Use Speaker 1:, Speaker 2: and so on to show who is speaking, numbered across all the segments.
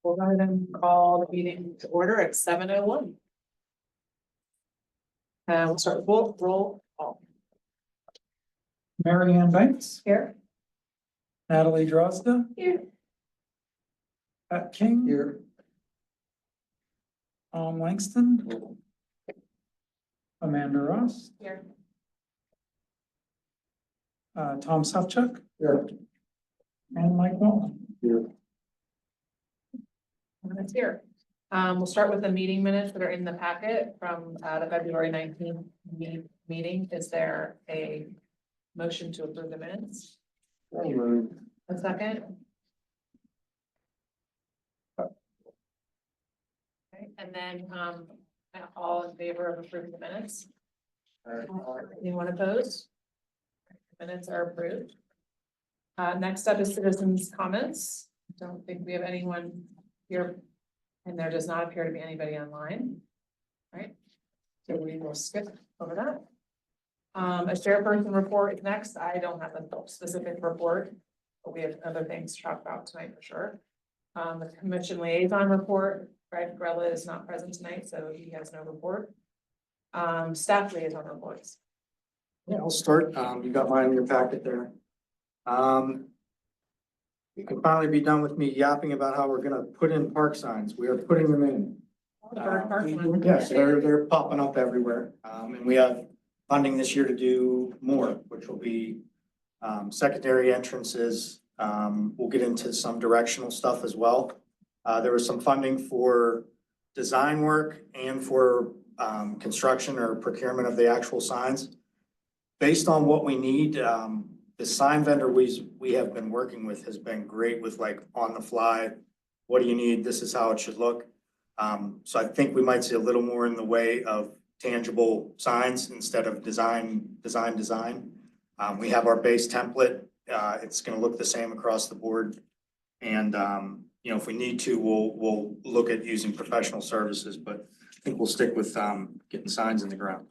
Speaker 1: We'll go ahead and call the meeting to order at 7:01. We'll start with roll call.
Speaker 2: Mary Ann Banks,
Speaker 1: Here.
Speaker 2: Natalie Drozda,
Speaker 1: Here.
Speaker 2: Pat King.
Speaker 3: Here.
Speaker 2: Tom Langston. Amanda Ross,
Speaker 1: Here.
Speaker 2: Tom Suffolk,
Speaker 3: Here.
Speaker 2: and Mike Walton.
Speaker 3: Here.
Speaker 1: That's here. We'll start with the meeting minutes that are in the packet from the February 19th meeting. Is there a motion to approve the minutes? A second? Okay, and then, all in favor of approving the minutes? Anyone opposed? Minutes are approved. Next up is citizens' comments. Don't think we have anyone here, and there does not appear to be anybody online. Right? So we will skip over that. A chairperson report is next. I don't have a specific report, but we have other things to talk about tonight for sure. The commission liaison report, Fred Grella is not present tonight, so he has no report. Staff liaison reports.
Speaker 3: Yeah, I'll start. You got mine in your packet there. You can finally be done with me yapping about how we're gonna put in park signs. We are putting them in. Yes, they're popping up everywhere. And we have funding this year to do more, which will be secondary entrances. We'll get into some directional stuff as well. There was some funding for design work and for construction or procurement of the actual signs. Based on what we need, the sign vendor we have been working with has been great with like on the fly. What do you need? This is how it should look. So I think we might see a little more in the way of tangible signs instead of design. We have our base template. It's gonna look the same across the board. And, you know, if we need to, we'll look at using professional services, but I think we'll stick with, getting signs in the ground.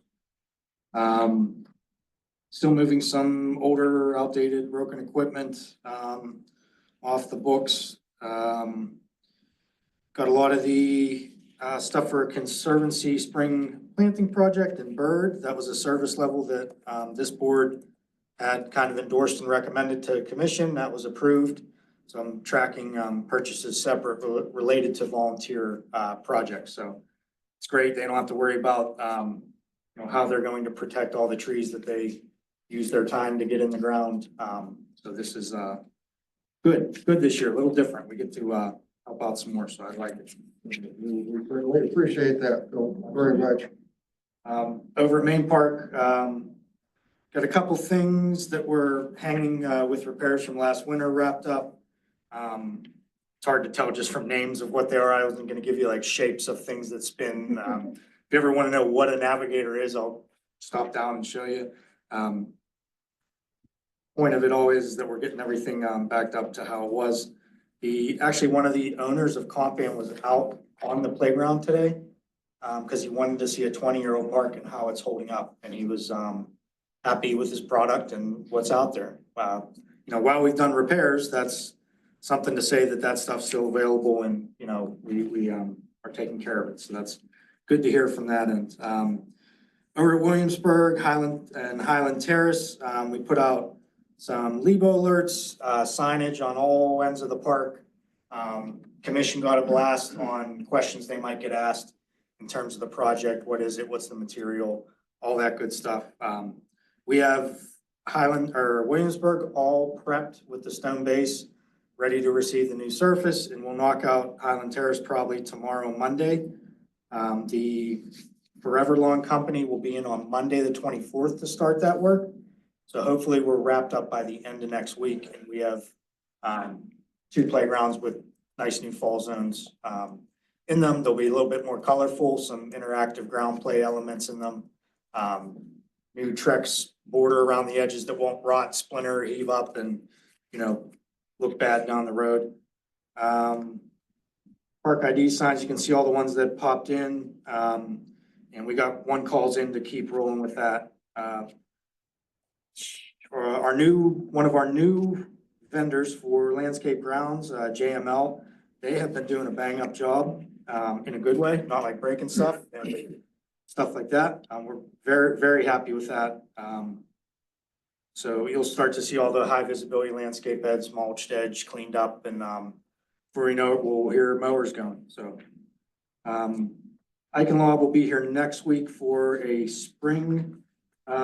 Speaker 3: Still moving some older, outdated, broken equipment, off the books. Got a lot of the, stuff for a conservancy spring planting project in Bird. That was a service level that, this board had kind of endorsed and recommended to commission. That was approved. So I'm tracking, purchases separate related to volunteer, projects. So it's great. They don't have to worry about, you know, how they're going to protect all the trees that they use their time to get in the ground. So this is, good this year, a little different. We get to, help out some more, so I like it.
Speaker 4: We appreciate that, Bill, very much.
Speaker 3: Over at Main Park, got a couple things that were hanging, with repairs from last winter wrapped up. It's hard to tell just from names of what they are. I wasn't gonna give you like shapes of things that spin. If you ever wanna know what a navigator is, I'll stop down and show you. Point of it always is that we're getting everything, backed up to how it was. Actually, one of the owners of Compan was out on the playground today, cause he wanted to see a 20-year-old park and how it's holding up, and he was, happy with his product and what's out there. You know, while we've done repairs, that's something to say that that stuff's still available and, you know, we are taking care of it. So that's good to hear from that. And, over at Williamsburg, Highland Terrace, we put out some LIBO alerts, signage on all ends of the park. Commission got a blast on questions they might get asked in terms of the project. What is it? What's the material? All that good stuff. We have Williamsburg all prepped with the stone base, ready to receive the new surface, and we'll knock out Highland Terrace probably tomorrow, Monday. The Forever Lawn Company will be in on Monday, the 24th to start that work. So hopefully we're wrapped up by the end of next week, and we have, 2 playgrounds with nice new fall zones, in them. They'll be a little bit more colorful, some interactive ground play elements in them. New Trex border around the edges that won't rot, splinter, heave up, and, you know, look bad down the road. Park ID signs, you can see all the ones that popped in. And we got 1 calls in to keep rolling with that. One of our new vendors for landscape grounds, JML, they have been doing a bang up job, in a good way, not like breaking stuff and stuff like that. We're very, very happy with that. So you'll start to see all the high visibility landscape beds, mulched edge, cleaned up, and, before you know it, we'll hear mowers going, so. Ike and Law will be here next week for a spring,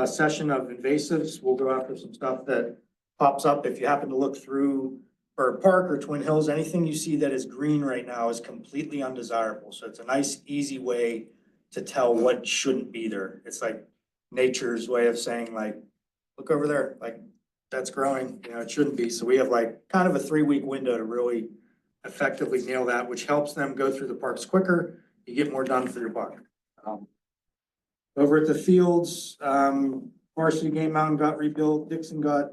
Speaker 3: session of invasives. We'll go after some stuff that pops up. If you happen to look through Bird Park or Twin Hills, anything you see that is green right now is completely undesirable. So it's a nice, easy way to tell what shouldn't be there. It's like nature's way of saying like, look over there, like that's growing, you know, it shouldn't be. So we have like kind of a 3-week window to really effectively nail that, which helps them go through the parks quicker. You get more done for your buck. Over at the fields, Varsity Game Mountain got rebuilt, Dixon got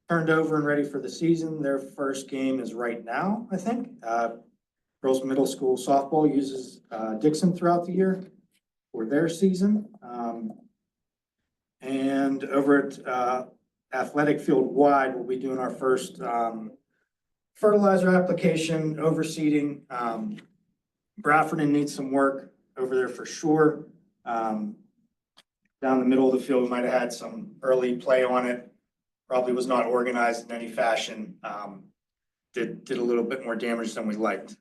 Speaker 3: turned over and ready for the season. Their first game is right now, I think. Girls Middle School softball uses Dixon throughout the year for their season. And over at Athletic Field Wide, we'll be doing our first fertilizer application, overseeding. Bradfordton needs some work over there for sure. Down the middle of the field, we might have had some early play on it. Probably was not organized in any fashion. Did a little bit more damage than we liked.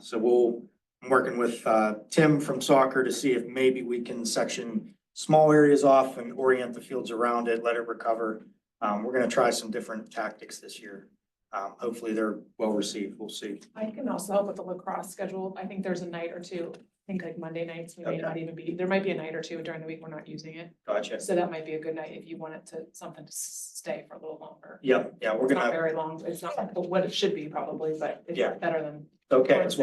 Speaker 3: So I'm working with Tim from soccer to see if maybe we can section small areas off and orient the fields around it, let it recover. We're gonna try some different tactics this year. Hopefully they're well received. We'll see.
Speaker 1: I can also help with the lacrosse schedule. I think there's a night or two, I think like Monday nights, we may
Speaker 3: Okay.
Speaker 1: not even be, there might be a night or two during the week we're not using it.
Speaker 3: Gotcha.
Speaker 1: So that might be a good night if you want it to, something to stay for a little longer.
Speaker 3: Yep, yeah, we're
Speaker 1: It's not
Speaker 3: gonna,
Speaker 1: very long, it's not what it should be probably, but
Speaker 3: Yeah.
Speaker 1: it's better than.
Speaker 3: okay, it's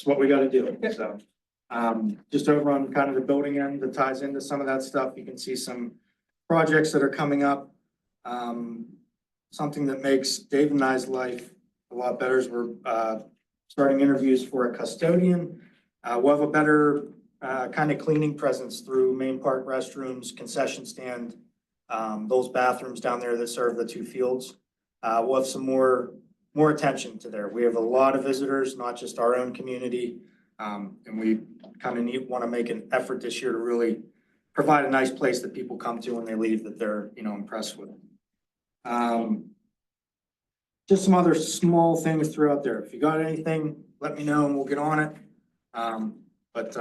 Speaker 3: what we gotta do, so. Just over on kind of the building end that ties into some of that stuff, you can see some projects that are coming up. Something that makes Dave and I's life a lot better is we're, starting interviews for a custodian. We'll have a better, kind of cleaning presence through main park restrooms, concession stand, those bathrooms down there that serve the 2 fields. We'll have some more attention to there. We have a lot of visitors, not just our own community. And we kind of want to make an effort this year to really provide a nice place that people come to when they leave that they're, you know, impressed with. Just some other small things throughout there. If you got anything, let me know and we'll get on it. But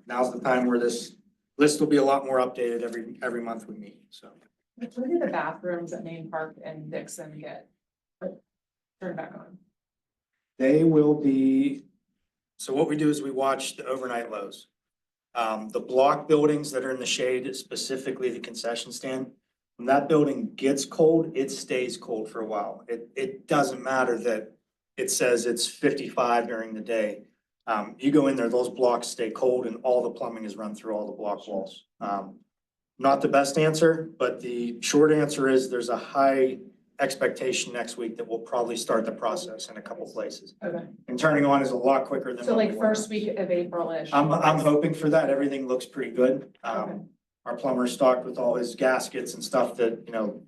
Speaker 3: now's the time where this list will be a lot more updated every month we meet, so.
Speaker 1: Where do the bathrooms at Main Park and Dixon get turned back on?
Speaker 3: They will be, so what we do is we watch the overnight lows. The block buildings that are in the shade, specifically the concession stand, when that building gets cold, it stays cold for a while. It doesn't matter that it says it's 55 during the day. You go in there, those blocks stay cold and all the plumbing is run through all the block walls. Not the best answer, but the short answer is there's a high expectation next week that we'll probably start the process in a couple places.
Speaker 1: Okay,
Speaker 3: And turning on is a lot quicker than.
Speaker 1: so
Speaker 3: what
Speaker 1: like
Speaker 3: we want.
Speaker 1: first week of April-ish.
Speaker 3: I'm hoping for that. Everything looks pretty good.
Speaker 1: Okay.
Speaker 3: Our plumber's stocked with all his gaskets and stuff that, you know,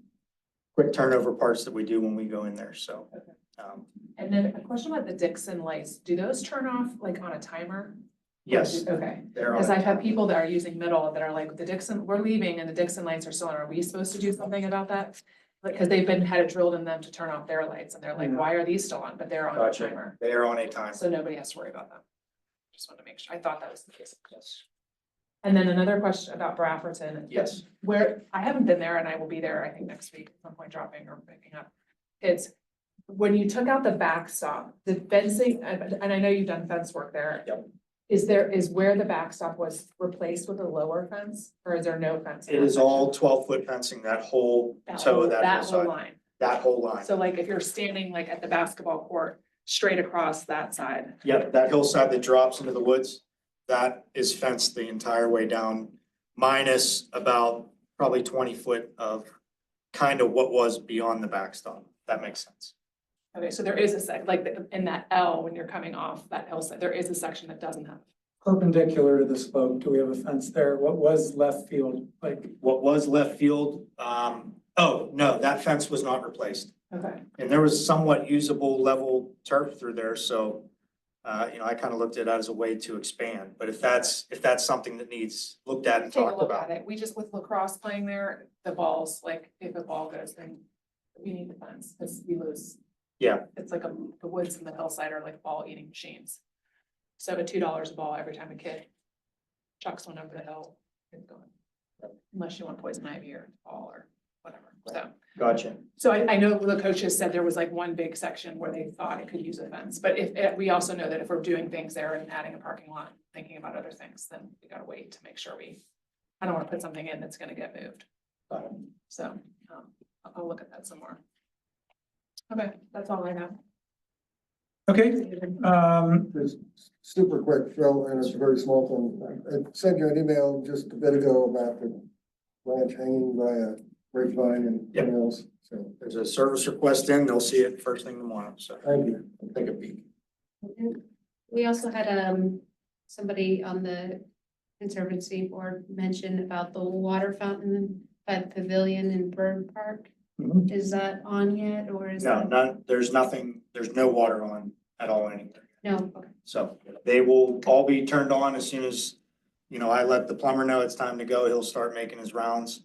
Speaker 3: quick turnover parts that we do when we go in there, so.
Speaker 1: Okay.
Speaker 3: um,
Speaker 1: And then a question about the Dixon lights, do those turn off like on a timer?
Speaker 3: Yes,
Speaker 1: Okay,
Speaker 3: they're
Speaker 1: because
Speaker 3: on.
Speaker 1: I've had people that are using middle that are like, the Dixon, we're leaving and the Dixon lights are still on, are we supposed to do something about that? Like, cause they've had it drilled in them to turn off their lights and they're like,
Speaker 2: Yeah.
Speaker 1: why are these still on, but they're on a
Speaker 3: Gotcha.
Speaker 1: timer,
Speaker 3: They are on a time.
Speaker 1: so nobody has to worry about that. Just wanted to make sure, I thought that was the case.
Speaker 3: Yes.
Speaker 1: And then another question about Bradfordton.
Speaker 3: Yes.
Speaker 1: Where, I haven't been there and I will be there, I think next week, at some point dropping or picking up. It's, when you took out the backstop, the fencing, and I know you've done fence work there.
Speaker 3: Yep.
Speaker 1: Is where the backstop was replaced with a lower fence, or is there no fence? in
Speaker 3: It
Speaker 1: that
Speaker 3: is all
Speaker 1: section?
Speaker 3: 12-foot fencing, that whole
Speaker 1: That
Speaker 3: toe
Speaker 1: whole-
Speaker 3: of that
Speaker 1: That whole
Speaker 3: hillside,
Speaker 1: line,
Speaker 3: that whole line.
Speaker 1: so like if you're standing like at the basketball court, straight across that side.
Speaker 3: Yep, that hillside that drops into the woods, that is fenced the entire way down, minus about probably 20 foot of kind of what was beyond the backstop. That makes sense.
Speaker 1: Okay, so there is in that L, when you're coming off that hillside, there is a section that doesn't have.
Speaker 2: Perpendicular to the slope, do we have a fence there? What was left field like?
Speaker 3: What was left field, oh, no, that fence was not replaced.
Speaker 1: Okay.
Speaker 3: And there was somewhat usable level turf through there, so I kind of looked at it as a way to expand, but if that's something that needs looked at and
Speaker 1: Take a
Speaker 3: talked
Speaker 1: look
Speaker 3: about.
Speaker 1: at it. We just, with lacrosse playing there, the balls, like, if a ball goes, then we need the fence, because we lose.
Speaker 3: Yeah.
Speaker 1: It's like the woods and the hillside are like ball eating machines. So at $2 a ball every time a kid chucks one over the hill, it's going. Unless you want poison ivy or ball or whatever, so.
Speaker 3: Gotcha.
Speaker 1: So I know the coaches said there was like one big section where they thought it could use a fence, but we also know that if we're doing things there and adding a parking lot, thinking about other things, then we gotta wait to make sure I don't wanna put something in that's gonna get moved.
Speaker 3: Got it.
Speaker 1: So, I'll look at that some more. Okay, that's all I have.
Speaker 2: Okay,
Speaker 4: Just super quick, Phil, and it's a very small thing. I sent you an email just a bit ago about the branch hanging by a grapevine and
Speaker 3: Yep.
Speaker 4: everything else, so
Speaker 3: There's a service request in, they'll see it first thing tomorrow, so
Speaker 4: thank you.
Speaker 3: take a peek.
Speaker 5: We also had somebody on the Conservancy Board mention about the water fountain by the pavilion in Bird Park.
Speaker 3: Mhm.
Speaker 5: Is that on yet, or is
Speaker 3: No,
Speaker 5: that?
Speaker 3: there's no water on at all anywhere.
Speaker 5: No, okay.
Speaker 3: So they will all be turned on as soon as, I let the plumber know it's time to go. He'll start making his rounds.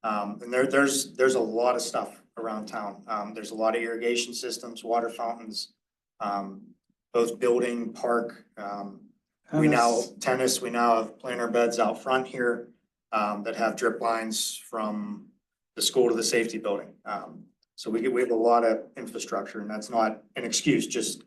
Speaker 3: And there's a lot of stuff around town. There's a lot of irrigation systems, water fountains, both building, park. We now have planter beds out front here, that have drip lines from the school to the safety building. So we have a lot of infrastructure, and that's not an excuse, just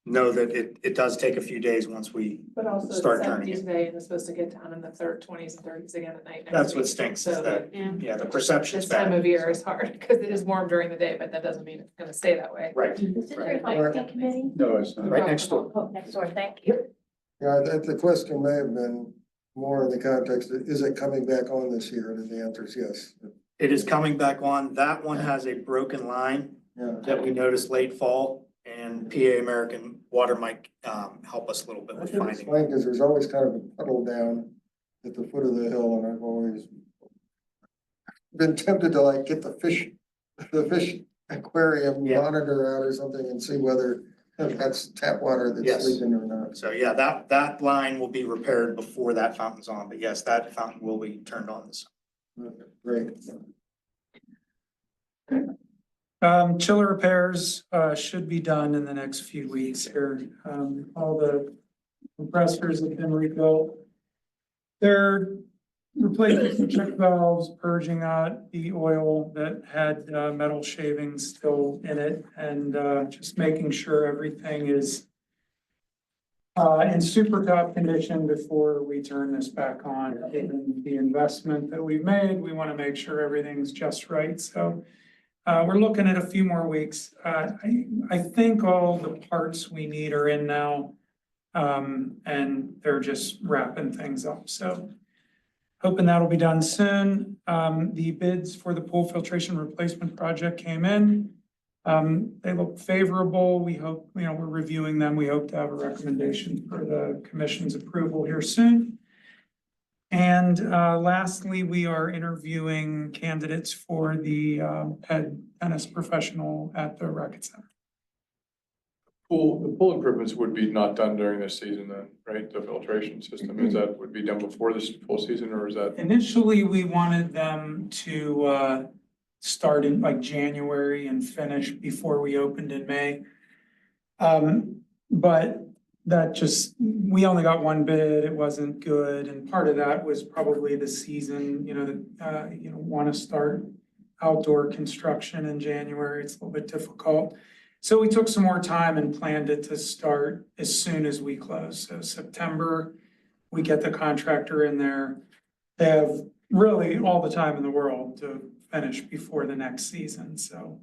Speaker 3: know that it does take a few days once we,
Speaker 1: But also it's
Speaker 3: Start turning
Speaker 1: 70s
Speaker 3: it.
Speaker 1: today and it's supposed to get down in the 20s and 30s again at night. next
Speaker 3: that's what
Speaker 1: week.
Speaker 3: stinks,
Speaker 1: So
Speaker 3: is that,
Speaker 5: Yeah.
Speaker 3: yeah, the perception's
Speaker 1: this time
Speaker 3: bad.
Speaker 1: of year is hard because it is warm during the day, but that doesn't mean it's gonna stay that way.
Speaker 3: Right,
Speaker 6: Is this
Speaker 3: Right.
Speaker 6: Republican committee?
Speaker 7: No, it's not.
Speaker 3: right next door.
Speaker 6: Oh, next door, thank you.
Speaker 4: Yeah, the question may have been more in the context, of, is it coming back on this year? And the answer is yes.
Speaker 3: It is coming back on. That one has a broken line
Speaker 4: Yeah.
Speaker 3: that we noticed late fall, and PA American Water might help us a little bit
Speaker 4: I
Speaker 3: with
Speaker 4: can
Speaker 3: finding.
Speaker 4: explain, because there's always kind of a puddle down at the foot of the hill, and I've always been tempted to like get the fish aquarium
Speaker 3: Yeah.
Speaker 4: monitor out or something and see whether that's tap water
Speaker 3: Yes.
Speaker 4: that's leaking or not.
Speaker 3: So yeah, that line will be repaired before that fountain's on, but yes, that fountain will be turned on this.
Speaker 4: Great.
Speaker 2: chiller repairs, should be done in the next few weeks here. All the compressors have been rebuilt. They're replacing some check valves, purging out the oil that had, metal shavings still in it, and, just making sure everything is in super top condition before we turn this back on. Given the investment that we've made, we want to make sure everything's just right, so we're looking at a few more weeks. I think all the parts we need are in now. And they're just wrapping things up, so hoping that'll be done soon. The bids for the pool filtration replacement project came in. They look favorable. We hope, we're reviewing them. We hope to have a recommendation for the commission's approval here soon. And lastly, we are interviewing candidates for the head tennis professional at the Racket Center.
Speaker 7: The pool improvements would be not done during this season then, right? The filtration system, is that would be done before this full season, or is that?
Speaker 2: Initially, we wanted them to start in like January and finish before we opened in May. But that just, we only got one bid, it wasn't good, and part of that was probably the season, want to start outdoor construction in January, it's a little bit difficult. So we took some more time and planned it to start as soon as we close. So September, we get the contractor in there. They have really all the time in the world to finish before the next season. So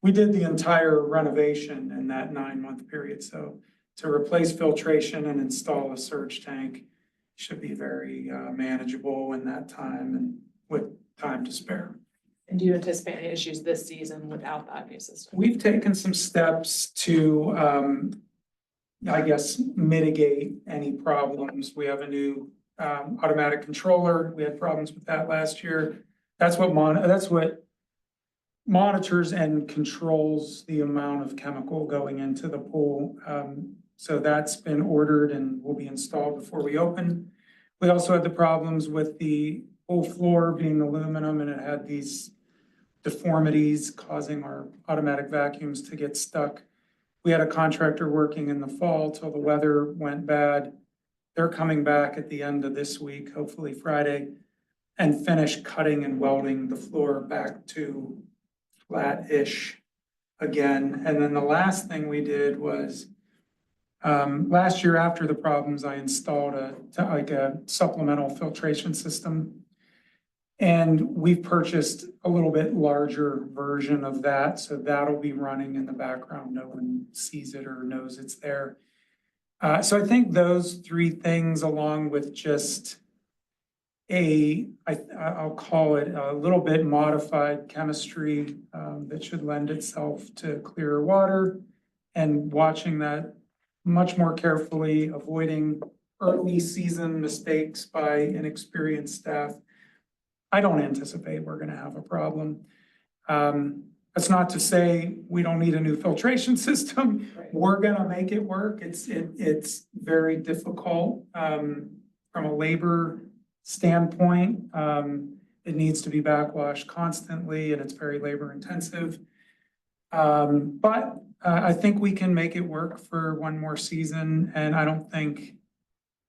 Speaker 2: we did the entire renovation in that 9-month period. So to replace filtration and install a surge tank should be very manageable in that time and with time to spare.
Speaker 1: And do you anticipate any issues this season without that new system?
Speaker 2: We've taken some steps to, mitigate any problems. We have a new automatic controller. We had problems with that last year. That's what monitors and controls the amount of chemical going into the pool. So that's been ordered and will be installed before we open. We also had the problems with the whole floor being aluminum and it had these deformities causing our automatic vacuums to get stuck. We had a contractor working in the fall till the weather went bad. They're coming back at the end of this week, hopefully Friday, and finish cutting and welding the floor back to flat-ish again. And then the last thing we did was, last year after the problems, I installed a supplemental filtration system. And we've purchased a little bit larger version of that, so that'll be running in the background. No one sees it or knows it's there. So I think those three things, along with just I'll call it a little bit modified chemistry, that should lend itself to clearer water, and watching that much more carefully, avoiding early season mistakes by inexperienced staff. I don't anticipate we're gonna have a problem. That's not to say we don't need a new filtration system.
Speaker 1: Right.
Speaker 2: We're gonna make it work. It's very difficult, from a labor standpoint. It needs to be backwashed constantly and it's very labor intensive. But I think we can make it work for one more season, and I don't think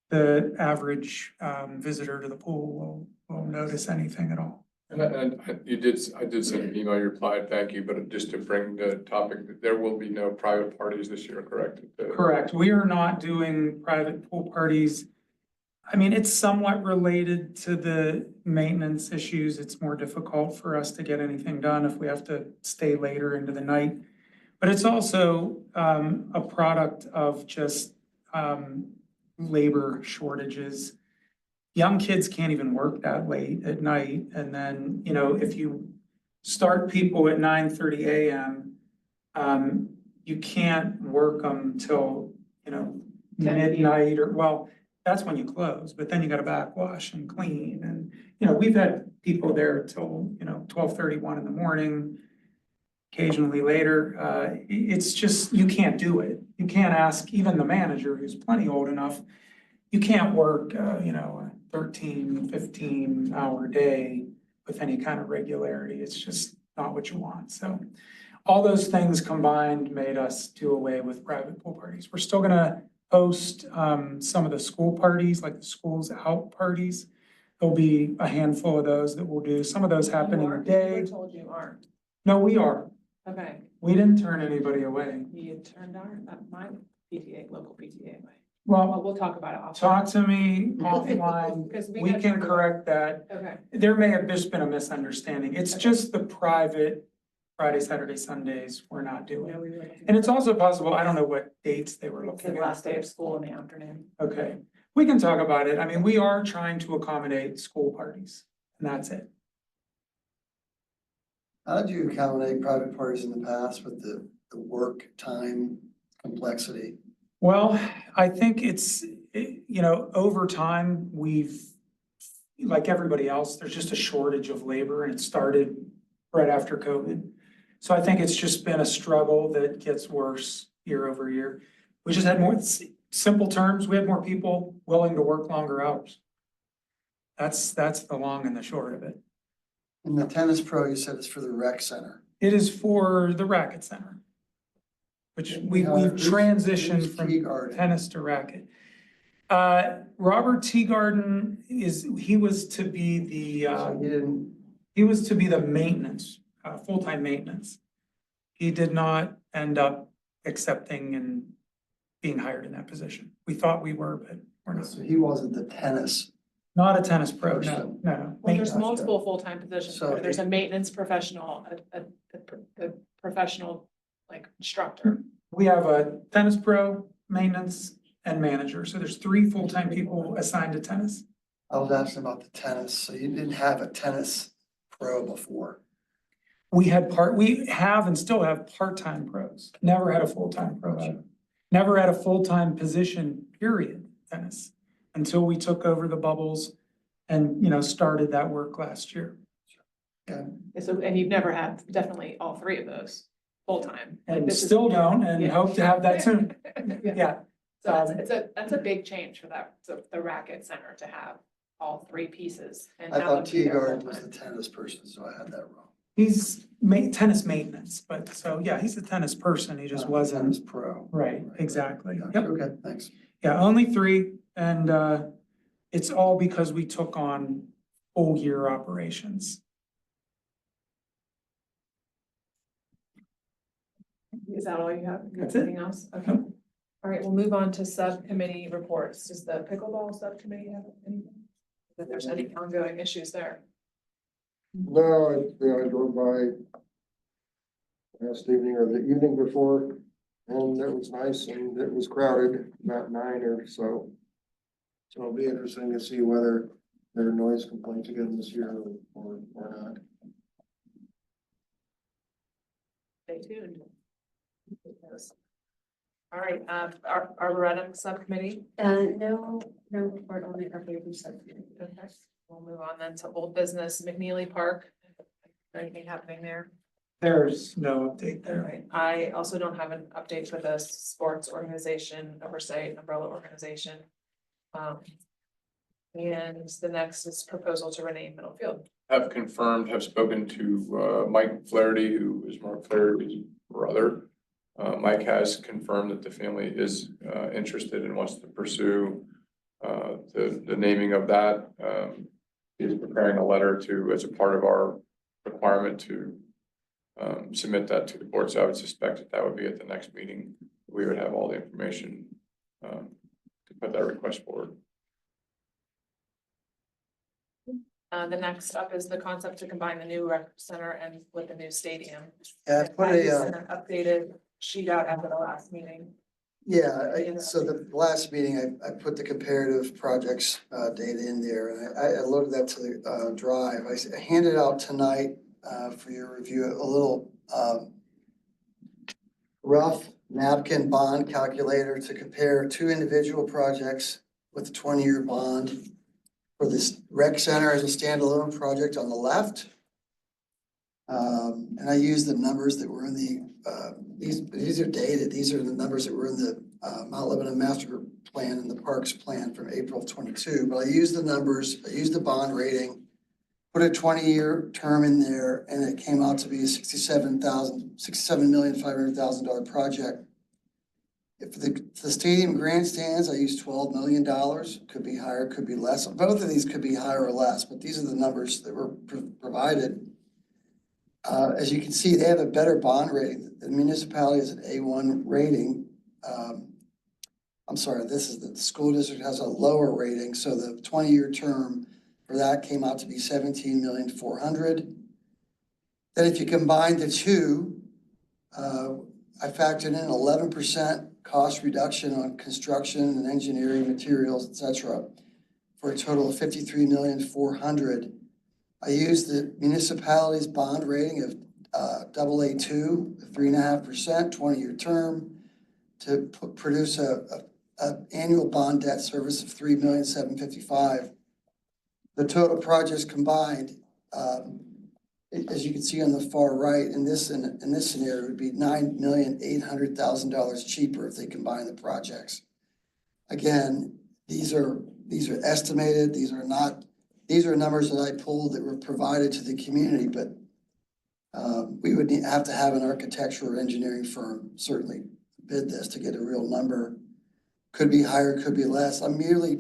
Speaker 2: the average visitor to the pool will notice anything at all.
Speaker 7: And I did send an email, you replied, thank you, but just to bring the topic, there will be no private parties this year, correct?
Speaker 2: Correct. We are not doing private pool parties. I mean, it's somewhat related to the maintenance issues. It's more difficult for us to get anything done if we have to stay later into the night. But it's also a product of just labor shortages. Young kids can't even work that late at night. And then, you know, if you start people at 9:30 a.m., you can't work them till, you know,
Speaker 1: 10
Speaker 2: midnight or, well, that's when you close, but then you gotta backwash and clean. And, you know, we've had people there till, you know, 12:31 in the morning, occasionally later. It's just, you can't do it. You can't ask even the manager, who's plenty old enough, you can't work, you know, a 13, 15-hour day with any kind of regularity. It's just not what you want. So all those things combined made us do away with private pool parties. We're still gonna host some of the school parties, like the schools out parties. There'll be a handful of those that we'll do. Some of those happen in a day.
Speaker 1: We were told you aren't.
Speaker 2: No, we are.
Speaker 1: Okay,
Speaker 2: We didn't turn anybody away.
Speaker 1: you turned my PTA, local PTA away. Well,
Speaker 2: Well,
Speaker 1: we'll talk about it offline.
Speaker 2: talk to me offline.
Speaker 1: Because
Speaker 2: We
Speaker 1: got
Speaker 2: can
Speaker 1: turned away.
Speaker 2: correct that.
Speaker 1: Okay,
Speaker 2: There may have just been a misunderstanding. It's just the private Friday, Saturday, Sundays we're not
Speaker 1: yeah,
Speaker 2: doing.
Speaker 1: we were.
Speaker 2: And it's also possible, I don't know what dates they were
Speaker 1: It's the
Speaker 2: looking at.
Speaker 1: last day of school in the afternoon.
Speaker 2: Okay, we can talk about it. I mean, we are trying to accommodate school parties, and that's it.
Speaker 8: How did you accommodate private parties in the past with the work time complexity?
Speaker 2: Well, I think you know, over time, like everybody else, there's just a shortage of labor, and it started right after COVID. So I think it's just been a struggle that gets worse year over year. We just had more, simple terms, we had more people willing to work longer hours. That's the long and the short of it.
Speaker 8: And the tennis pro, you said is for the rec center.
Speaker 2: It is for the racket center, which we've
Speaker 8: Who's
Speaker 2: transitioned from
Speaker 8: Teagarden?
Speaker 2: tennis to racket. Robert Teagarden he was to be the,
Speaker 8: So he didn't,
Speaker 2: he was to be the maintenance, full-time maintenance. He did not end up accepting and being hired in that position. We thought we were, but we're not.
Speaker 8: so he wasn't the tennis.
Speaker 2: Not a tennis pro, no,
Speaker 8: Person.
Speaker 2: no.
Speaker 1: Well, there's
Speaker 2: Maintenance.
Speaker 1: multiple full-time positions.
Speaker 8: So
Speaker 1: There's a maintenance professional, a professional like instructor.
Speaker 2: We have a tennis pro, maintenance, and manager. So there's 3 full-time people assigned to tennis.
Speaker 8: I was asking about the tennis, so you didn't have a tennis pro before.
Speaker 2: We have and still have part-time pros. Never had a full-time pro. Never had a full-time position, period, tennis, until we took over the bubbles and, you know, started that work last year.
Speaker 1: So, and you've never had definitely all 3 of those full-time. Like,
Speaker 2: And
Speaker 1: this is-
Speaker 2: still don't, and
Speaker 1: Yeah.
Speaker 2: hope to have that soon.
Speaker 1: Yeah.
Speaker 2: Yeah,
Speaker 1: So that's a big change for that, so the racket center to have all three pieces. And
Speaker 8: I
Speaker 1: have
Speaker 8: thought
Speaker 1: them be there
Speaker 8: Teagard was
Speaker 1: full-time.
Speaker 8: the tennis person, so I had that wrong.
Speaker 2: He's tennis maintenance, but so, yeah, he's a tennis person. He just
Speaker 8: Tennis
Speaker 2: wasn't.
Speaker 8: pro.
Speaker 2: Right, exactly.
Speaker 8: Gotcha.
Speaker 2: Yep.
Speaker 8: Okay, thanks.
Speaker 2: Yeah, only three, and it's all because we took on full year operations.
Speaker 1: Is that all you have?
Speaker 2: That's it.
Speaker 1: Anything else? Okay. All right, we'll move on to subcommittee reports. Does the pickleball subcommittee have anything? If there's any ongoing issues there?
Speaker 4: No, I drove by last evening or the evening before, and it was nice and it was crowded, about 9 or so. So it'll be interesting to see whether there are noise complaints again this year or not.
Speaker 1: Stay tuned. All right, our Arboretum subcommittee.
Speaker 5: No report on the Arboretum subcommittee.
Speaker 1: Okay, we'll move on then to old business, McNeely Park. Anything happening there?
Speaker 2: There's no update
Speaker 1: All
Speaker 2: there.
Speaker 1: right, I also don't have an update for the sports organization oversight umbrella organization. And the next is proposal to rename Middlefield.
Speaker 7: Have confirmed, have spoken to Mike Flaherty, who is Mark Flaherty's brother. Mike has confirmed that the family is interested and wants to pursue the naming of that. He is preparing a letter as a part of our requirement to submit that to the board. So I would suspect that would be at the next meeting. We would have all the information to put that request forward.
Speaker 1: The next up is the concept to combine the new rec center and with the new stadium.
Speaker 8: Yeah, I put
Speaker 1: I just
Speaker 8: a,
Speaker 1: sent an updated sheet out after the last meeting.
Speaker 8: so the last meeting, I put the comparative projects, data in there, and I loaded that to the, drive. I handed out tonight, for your review, a little, rough napkin bond calculator to compare two individual projects with a 20-year bond for this rec center as a standalone project on the left. And I used the numbers that were in the, these are dated, these are the numbers that were in the Mount Lebanon Master Plan and the Parks Plan from April 22. But I used the numbers, I used the bond rating, put a 20-year term in there, and it came out to be a $67,500,000 project. If the stadium grandstands, I used $12 million, could be higher, could be less. Both of these could be higher or less, but these are the numbers that were provided. As you can see, they have a better bond rating. The municipality is an A1 rating. I'm sorry, the school district has a lower rating, so the 20-year term for that came out to be $17,400,000. Then if you combine the two, I factored in 11% cost reduction on construction and engineering materials, et cetera, for a total of $53,400,000. I used the municipality's bond rating of AA2, 3.5%, 20-year term, to produce a annual bond debt service of $3,755,000. The total projects combined, as you can see on the far right, in this scenario, would be $9,800,000 cheaper if they combine the projects. Again, these are estimated. These are numbers that I pulled that were provided to the community, but we would have to have an architecture or engineering firm certainly bid this to get a real number. Could be higher, could be less. I'm merely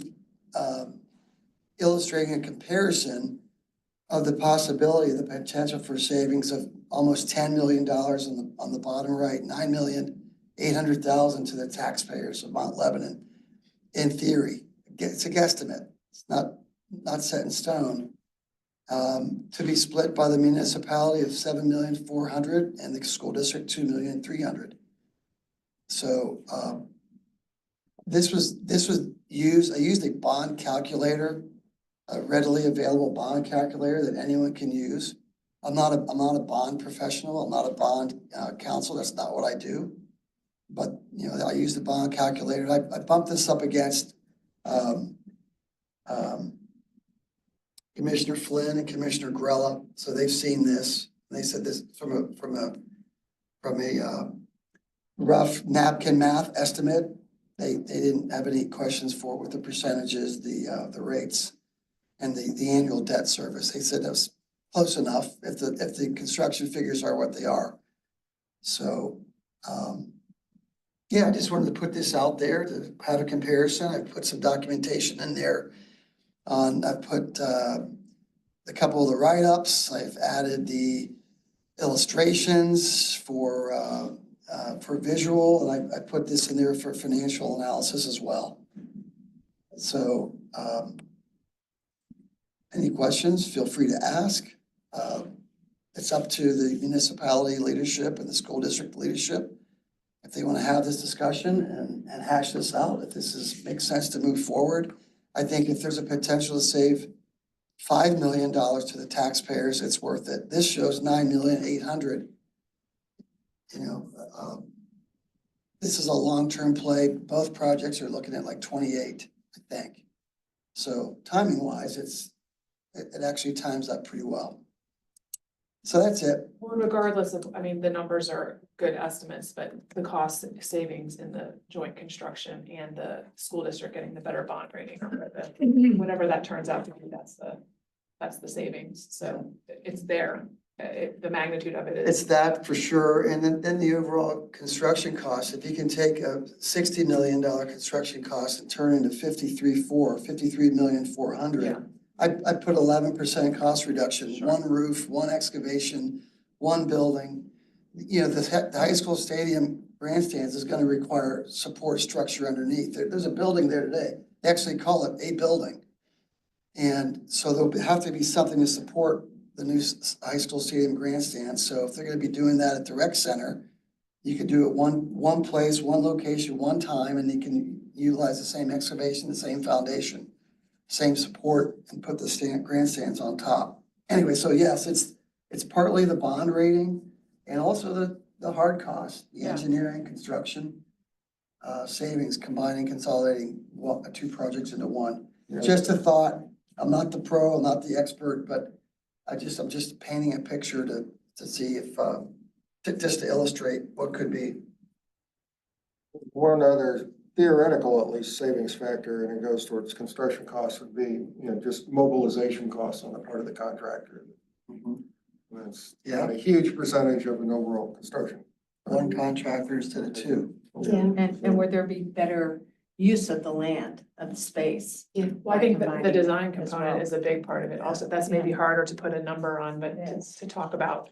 Speaker 8: illustrating a comparison of the possibility, the potential for savings of almost $10 million on the bottom right, $9,800,000 to the taxpayers of Mount Lebanon. In theory, it's a guesstimate. It's not set in stone. To be split by the municipality of $7,400,000 and the school district $2,300,000. So this was used. I used a bond calculator, a readily available bond calculator that anyone can use. I'm not a bond professional. I'm not a bond counsel. That's not what I do. But I use the bond calculator. I bumped this up against Commissioner Flynn and Commissioner Grella, so they've seen this. They said this from a rough napkin math estimate. they didn't have any questions for with the percentages, the rates, and the annual debt service. They said that was close enough if the construction figures are what they are. So, yeah, I just wanted to put this out there to have a comparison. I put some documentation in there I put, a couple of the write-ups. I've added the illustrations for visual, and I put this in there for financial analysis as well. So, any questions, feel free to ask. It's up to the municipality leadership and the school district leadership. If they want to have this discussion and hash this out, if makes sense to move forward. I think if there's a potential to save $5 million to the taxpayers, it's worth it. This shows $9,800,000. You know, this is a long-term play. Both projects are looking at like 28, I think. So timing wise, it actually times up pretty well. So that's it.
Speaker 1: Well, regardless of, I mean, the numbers are good estimates, but the cost savings in the joint construction and the school district getting the better bond rating, or whatever that turns out to be, that's the savings. So it's there. The magnitude of it is.
Speaker 8: It's that for sure. And then the overall construction cost, if you can take a $60 million construction cost and turn it into 53,400,000.
Speaker 1: Yeah.
Speaker 8: I put 11% cost reduction,
Speaker 1: Sure.
Speaker 8: one roof, one excavation, one building. You know, the high school stadium grandstands is gonna require support structure underneath. There's a building there today. They actually call it a building. And so there'll have to be something to support the new high school stadium grandstand. So if they're gonna be doing that at the rec center, you could do it one place, one location, one time, and you can utilize the same excavation, the same foundation, same support, and put the grandstands on top. Anyway, so yes, it's partly the bond rating and also the hard cost, the
Speaker 1: Yeah.
Speaker 8: engineering, construction, savings, combining, consolidating two projects into one. Just a thought. I'm not the pro, I'm not the expert, but I'm just painting a picture to see if, just to illustrate what could be.
Speaker 4: One other theoretical, at least, savings factor, and it goes towards construction costs, would be, you know, just mobilization costs on the part of the contractor. That's not a huge percentage of an overall construction.
Speaker 8: One contractor instead of two.
Speaker 6: And would there be better use of the land, of the space?
Speaker 1: Well, I think the
Speaker 6: Combining
Speaker 1: design
Speaker 6: as
Speaker 1: component
Speaker 6: well.
Speaker 1: is a big part of it also. That's maybe harder to put a number on, but to talk about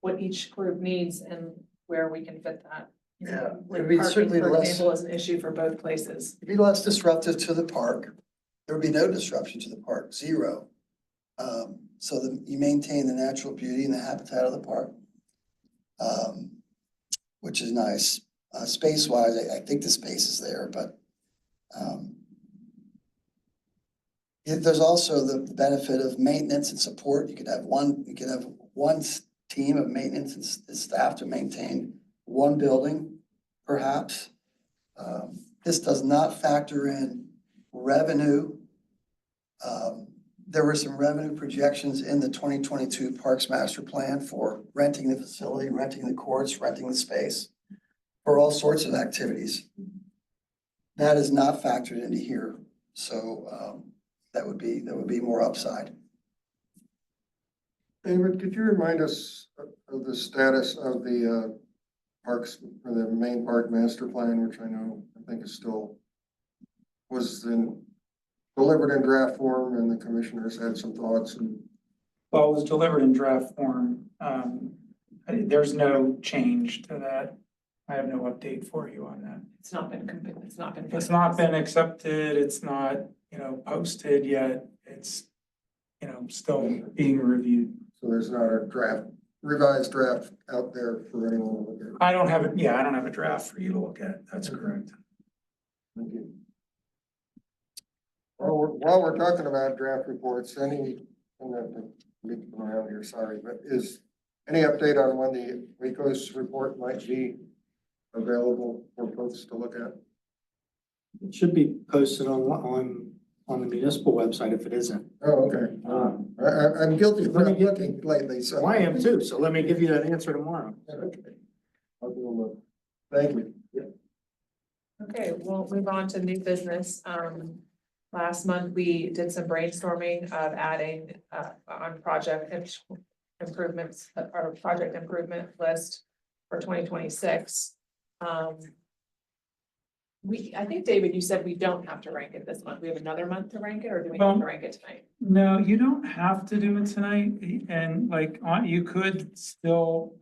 Speaker 1: what each group needs and where we can fit that.
Speaker 8: Yeah,
Speaker 1: Like
Speaker 8: it'd be
Speaker 1: parking,
Speaker 8: certainly
Speaker 1: for
Speaker 8: less-
Speaker 1: example, is an issue for both places.
Speaker 8: It'd be less disruptive to the park. There would be no disruption to the park, zero. So that you maintain the natural beauty and the habitat of the park. Which is nice. Space wise, I think the space is there, but there's also the benefit of maintenance and support. You could have one team of maintenance and staff to maintain one building, perhaps. This does not factor in revenue. There were some revenue projections in the 2022 Parks Master Plan for renting the facility, renting the courts, renting the space for all sorts of activities. That is not factored into here, so that would be more upside.
Speaker 4: David, could you remind us of the status of the parks, or the main park master plan, which I think is still delivered in draft form, and the commissioners had some thoughts and.
Speaker 2: Well, it was delivered in draft form. There's no change to that. I have no update for you on that.
Speaker 1: It's not been.
Speaker 2: It's not been accepted. It's not, posted yet. It's, still being reviewed.
Speaker 4: So there's not a revised draft out there for anyone to look at.
Speaker 2: I don't have it. Yeah, I don't have a draft for you to look at. That's correct.
Speaker 4: Thank you. While we're talking about draft reports, I'm leaping around here, sorry, but is any update on when the WECO's report might be available for folks to look at?
Speaker 3: It should be posted on the municipal website if it isn't.
Speaker 4: Oh, okay. I'm guilty of not looking lately, so.
Speaker 3: Well, I am too, so let me give you that answer tomorrow.
Speaker 4: Okay. I'll do a look. Thank you.
Speaker 1: Okay, we'll move on to new business. Last month, we did some brainstorming of adding, on improvements, our project improvement list for 2026. I think, David, you said we don't have to rank it this month. We have another month to rank it, or do we have to rank it tonight?
Speaker 2: No, you don't have to do it tonight, and like, you could still,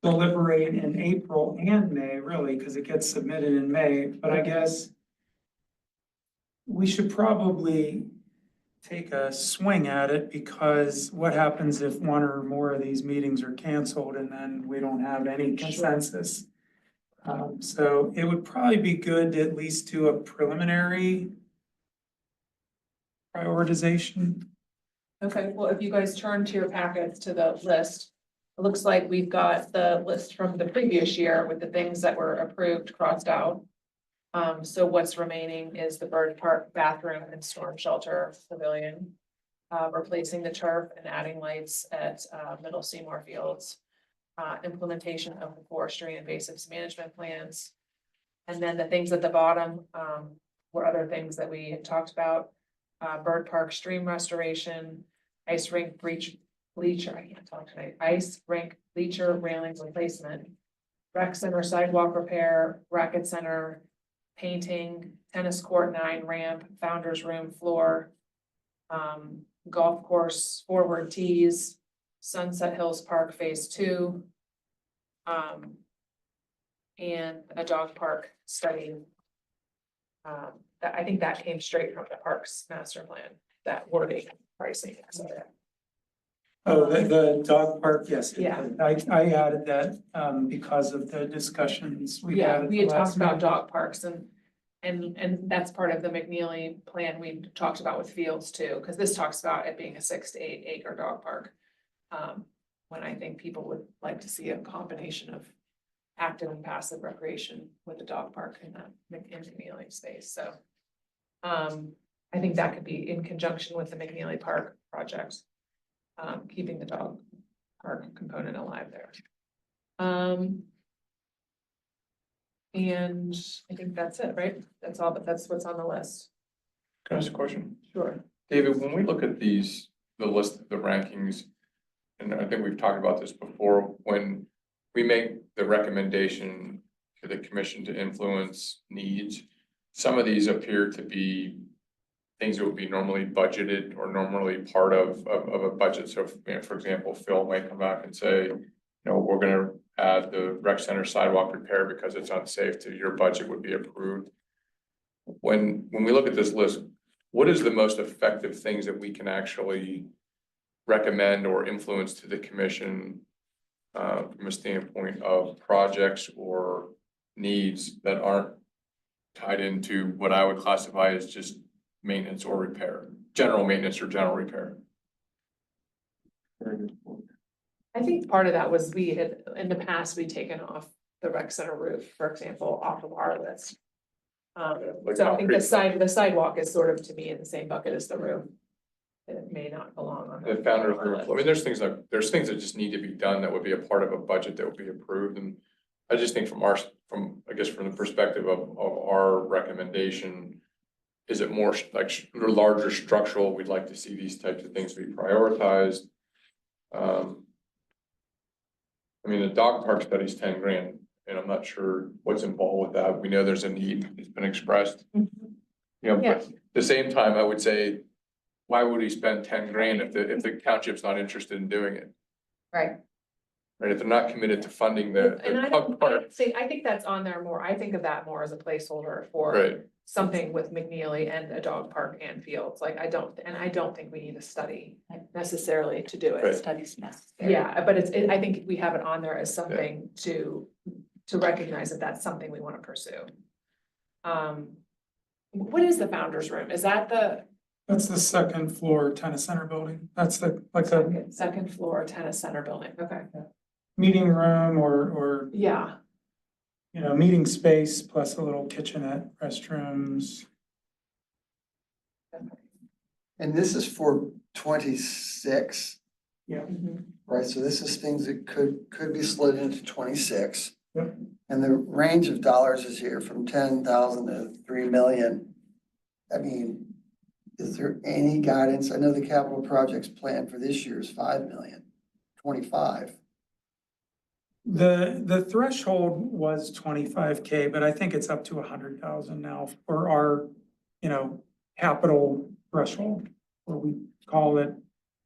Speaker 2: deliberate in April and May, really, because it gets submitted in May, but I guess we should probably take a swing at it, because what happens if one or more of these meetings are canceled and then we don't have any consensus? So it would probably be good to at least do a preliminary prioritization.
Speaker 1: Okay, well, if you guys turn to your packets to the list, it looks like we've got the list from the previous year with the things that were approved, crossed out. So what's remaining is the Bird Park bathroom and storm shelter pavilion. Replacing the turf and adding lights at Middle Seymour Fields. Implementation of the forestry and invasives management plans. And then the things at the bottom were other things that we had talked about. Bird Park stream restoration, ice rink bleacher, I can't talk tonight, ice rink bleacher railing replacement. Rec center sidewalk repair, racket center, painting, tennis court 9 ramp, founder's room floor. Golf course forward tees, Sunset Hills Park Phase 2. And a dog park study. That, I think that came straight from the Parks Master Plan, that wording, pricing, et cetera.
Speaker 2: Oh, the dog park, yes.
Speaker 1: Yeah.
Speaker 2: I added that, because of the discussions we had.
Speaker 1: Yeah,
Speaker 2: at
Speaker 1: we
Speaker 2: the
Speaker 1: had talked
Speaker 2: last
Speaker 1: about
Speaker 2: meeting.
Speaker 1: dog parks and that's part of the McNeely plan we talked about with fields too, because this talks about it being a 6 to 8 acre dog park. When I think people would like to see a combination of active and passive recreation with the dog park in that McNeely space, so. I think that could be in conjunction with the McNeely Park project. Keeping the dog park component alive there. And I think that's it, right? That's all, but that's what's on the list.
Speaker 7: Can I ask a question?
Speaker 1: Sure.
Speaker 7: David, when we look at these, the list, the rankings, and I think we've talked about this before, when we make the recommendation to the commission to influence needs, some of these appear to be things that would be normally budgeted or normally part of a budget. So, for example, Phil might come back and say, you know, we're gonna add the rec center sidewalk repair because it's unsafe, to your budget would be approved. When we look at this list, what is the most effective things that we can actually recommend or influence to the commission from a standpoint of projects or needs that aren't tied into what I would classify as just maintenance or repair, general maintenance or general repair?
Speaker 4: Very good point.
Speaker 1: I think part of that was we had, in the past, we'd taken off the rec center roof, for example, off of our list.
Speaker 7: Like
Speaker 1: So I think
Speaker 7: concrete.
Speaker 1: the sidewalk is sort of, to me, in the same bucket as the roof. It may not belong on.
Speaker 7: The founder's room, I mean, there's things that just need to be done that would be a part of a budget that would be approved, and I just think from the perspective of our recommendation, is it more like larger structural, we'd like to see these types of things be prioritized. I mean, the dog park study's 10 grand, and I'm not sure what's involved with that. We know there's a need, it's been expressed. You know, but at the same time, I would say, why would he spend 10 grand if the township's not interested in doing it?
Speaker 6: Right.
Speaker 7: Right, if they're not committed to funding the
Speaker 1: And I
Speaker 7: dog park,
Speaker 1: I think that's on there more. I think of that more as a placeholder for.
Speaker 7: right,
Speaker 1: Something with McNeely and a dog park and fields, like I don't think we need a study necessarily to do
Speaker 7: Right.
Speaker 1: it.
Speaker 6: Studies necessary.
Speaker 1: Yeah, but I think we have it on there as something to recognize that that's something we want to pursue. What is the founder's room? Is that the
Speaker 2: That's the second floor tennis center building. That's the, like a
Speaker 1: second floor tennis center building? Okay,
Speaker 2: meeting room or,
Speaker 1: yeah,
Speaker 2: you know, meeting space plus a little kitchenette, restrooms.
Speaker 8: And this is for 26,
Speaker 2: Yeah.
Speaker 1: mhm,
Speaker 8: right? So this is things that could be slid into 26.
Speaker 2: Yep.
Speaker 8: And the range of dollars is here from 10,000 to 3 million. I mean, is there any guidance? I know the capital projects plan for this year is 5 million, 25.
Speaker 2: The threshold was 25K, but I think it's up to 100,000 now for our, capital threshold, where we call it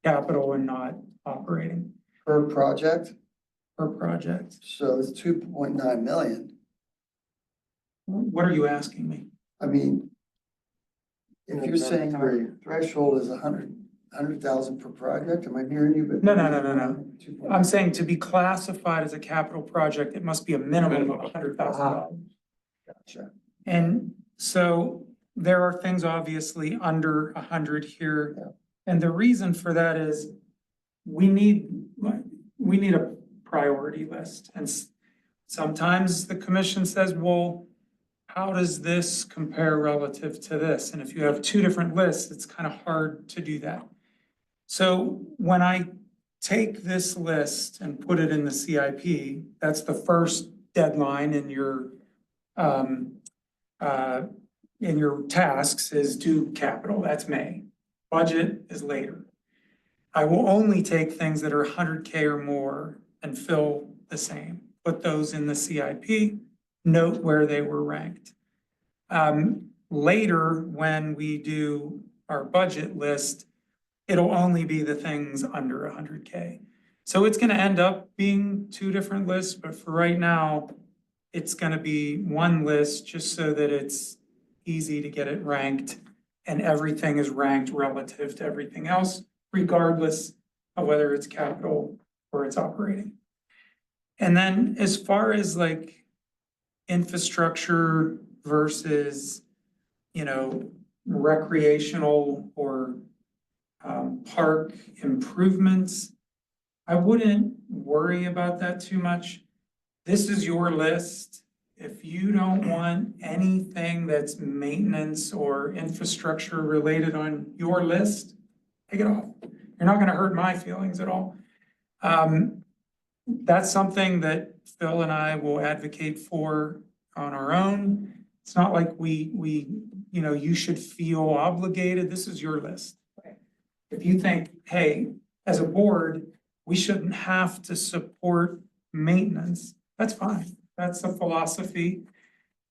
Speaker 2: capital and not operating
Speaker 8: Per project,
Speaker 2: per project.
Speaker 8: so it's 2.9 million.
Speaker 2: What are you asking me?
Speaker 8: I mean, if you're saying our threshold is 100,000 per project, am I hearing you? But
Speaker 2: No. I'm
Speaker 8: 2.9.
Speaker 2: saying to be classified as a capital project, it must be a minimum of $100,000.
Speaker 8: Gotcha.
Speaker 2: And so there are things obviously under 100
Speaker 8: Yeah.
Speaker 2: here. And the reason for that is we need a priority list. And sometimes the commission says, well, how does this compare relative to this? And if you have two different lists, it's kind of hard to do that. So when I take this list and put it in the CIP, that's the first deadline in your tasks is do capital, that's May. Budget is later. I will only take things that are 100K or more and fill the same, put those in the CIP, note where they were ranked. Later, when we do our budget list, it'll only be the things under 100K. So it's gonna end up being two different lists, but for right now, it's gonna be one list just so that it's easy to get it ranked and everything is ranked relative to everything else, regardless of whether it's capital or it's operating. And then as far as like infrastructure versus, recreational or park improvements, I wouldn't worry about that too much. This is your list. If you don't want anything that's maintenance or infrastructure related on your list, take it off. You're not gonna hurt my feelings at all. That's something that Phil and I will advocate for on our own. It's not like you should feel obligated. This is your list. If you think, hey, as a board, we shouldn't have to support maintenance, that's fine. That's a philosophy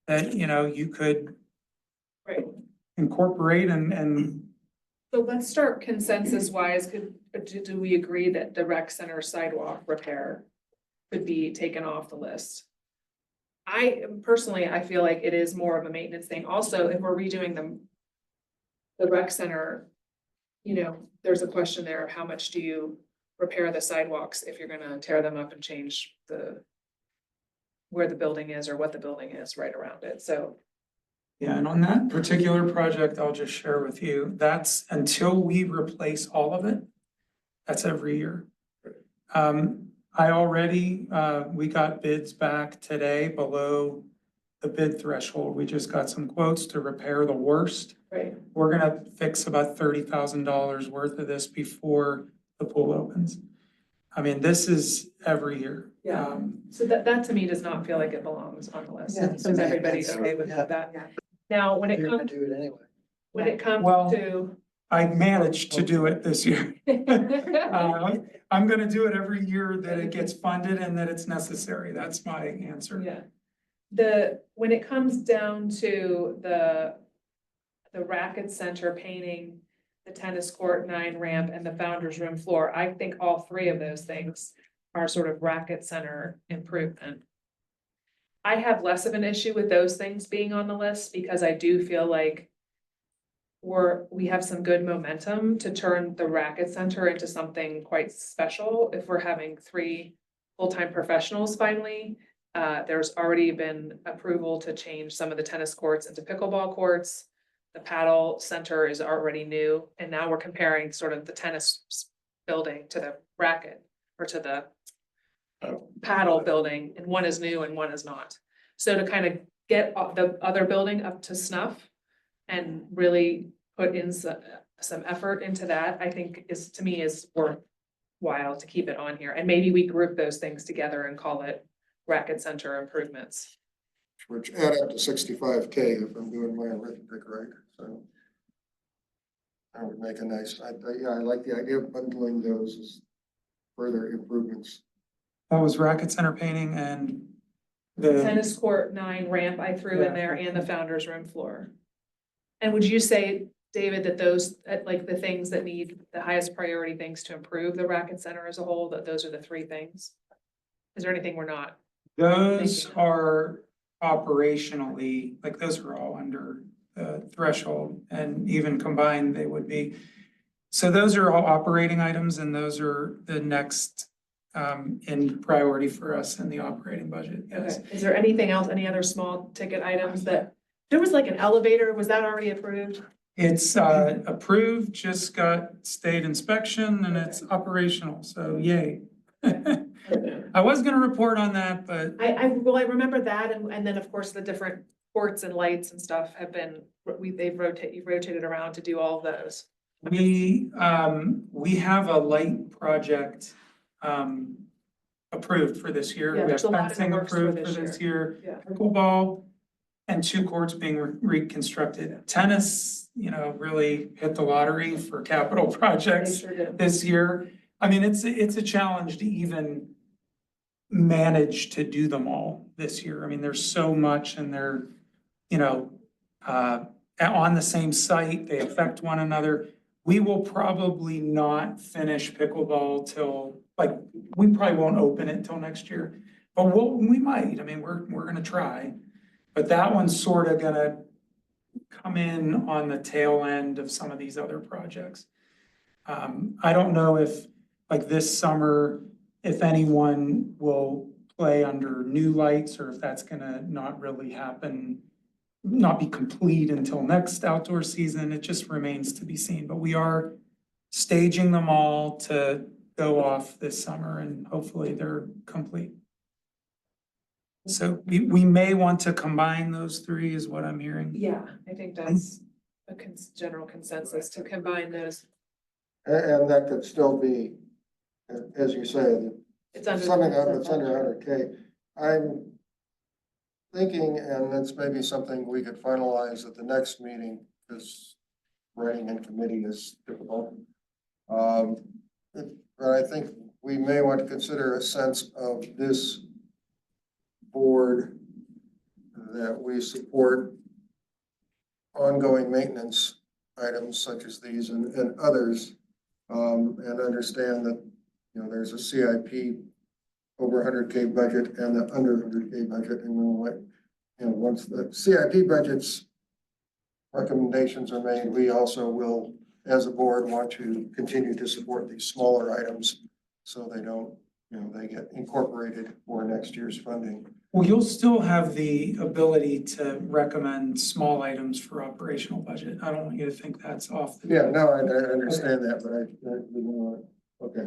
Speaker 2: that, you could
Speaker 1: Right.
Speaker 2: incorporate and
Speaker 1: So let's start consensus wise, do we agree that the rec center sidewalk repair could be taken off the list? I feel like it is more of a maintenance thing. Also, if we're redoing the rec center, there's a question there of how much do you repair the sidewalks if you're gonna tear them up and change where the building is or what the building is right around it, so.
Speaker 2: yeah, and on that particular project, I'll just share with you, that's until we replace all of it, that's every year. I already, we got bids back today below the bid threshold. We just got some quotes to repair the worst.
Speaker 1: Right.
Speaker 2: We're gonna fix about $30,000 worth of this before the pool opens. I mean, this is every year.
Speaker 1: Yeah. So that to me does not feel like it belongs on the list.
Speaker 8: Yeah, it's
Speaker 1: Is
Speaker 8: a
Speaker 1: everybody
Speaker 8: maintenance.
Speaker 1: okay with
Speaker 8: Yeah.
Speaker 1: that?
Speaker 6: Yeah.
Speaker 1: Now, when it
Speaker 8: You're gonna
Speaker 1: comes,
Speaker 8: do it anyway.
Speaker 2: Well-
Speaker 1: to.
Speaker 2: I managed to do it this year. I'm gonna do it every year that it gets funded and that it's necessary. That's my answer.
Speaker 1: Yeah. When it comes down to the racket center painting, the tennis court 9 ramp and the founder's room floor, I think all three of those things are sort of racket center improvement. I have less of an issue with those things being on the list because I do feel like we have some good momentum to turn the racket center into something quite special if we're having 3 full-time professionals finally. There's already been approval to change some of the tennis courts into pickleball courts. The paddle center is already new, and now we're comparing sort of the tennis building to the racket or to the paddle building, and one is new and one is not. So to kind of get the other building up to snuff and really put in some effort into that, I think to me is worthwhile to keep it on here. And maybe we group those things together and call it racket center improvements.
Speaker 4: which add up to 65K if I'm doing my arithmetic right, so. That would make a nice, yeah, I like the idea of bundling those as further improvements.
Speaker 2: That was racket center painting and the,
Speaker 1: Tennis court 9 ramp I threw in there and the founder's room floor. And would you say, David, that those, like the things that need the highest priority things to improve the racket center as a whole, that those are the 3 things? Is there anything we're not?
Speaker 2: those
Speaker 1: Thank you.
Speaker 2: are operationally, like those are all under the threshold and even combined, they would be. So those are all operating items and those are the next in priority for us in the operating budget, yes.
Speaker 1: Okay, is there anything else, any other small ticket items that, there was like an elevator, was that already approved?
Speaker 2: It's approved, just got state inspection and it's operational, so yay. I was gonna report on that, but
Speaker 1: I remember that and then of course the different ports and lights and stuff have been, you've rotated around to do all of those.
Speaker 2: we have a light project approved for this year.
Speaker 1: Yeah,
Speaker 2: We
Speaker 1: there's
Speaker 2: have
Speaker 1: a lot in the
Speaker 2: fencing
Speaker 1: works for
Speaker 2: approved
Speaker 1: this
Speaker 2: for this
Speaker 1: year.
Speaker 2: year.
Speaker 1: Yeah.
Speaker 2: Pickleball and 2 courts being reconstructed. Tennis, really hit the lottery for capital
Speaker 1: They
Speaker 2: projects
Speaker 1: sure did.
Speaker 2: this year. I mean, it's a challenge to even manage to do them all this year. I mean, there's so much and they're, on the same site, they affect one another. We will probably not finish pickleball till, we probably won't open it till next year. But we might, I mean, we're gonna try. But that one's sort of gonna come in on the tail end of some of these other projects. I don't know if, like this summer, if anyone will play under new lights or if that's gonna not really happen, not be complete until next outdoor season. It just remains to be seen, but we are staging them all to go off this summer and hopefully they're complete. So we may want to combine those 3 is what I'm hearing.
Speaker 1: Yeah, I think that's a general consensus to combine those.
Speaker 4: And that could still be, as you say,
Speaker 1: It's under.
Speaker 4: something that's under 100K. I'm thinking, and that's maybe something we could finalize at the next meeting, because writing in committee is difficult. But I think we may want to consider a sense of this board that we support ongoing maintenance items such as these and others, and understand that, there's a CIP over 100K budget and the under 100K budget, and then once the CIP budgets recommendations are made, we also will, as a board, want to continue to support these smaller items so they don't, they get incorporated for next year's funding.
Speaker 2: Well, you'll still have the ability to recommend small items for operational budget. I don't want you to think that's off the.
Speaker 4: Yeah, no, I understand that, but okay.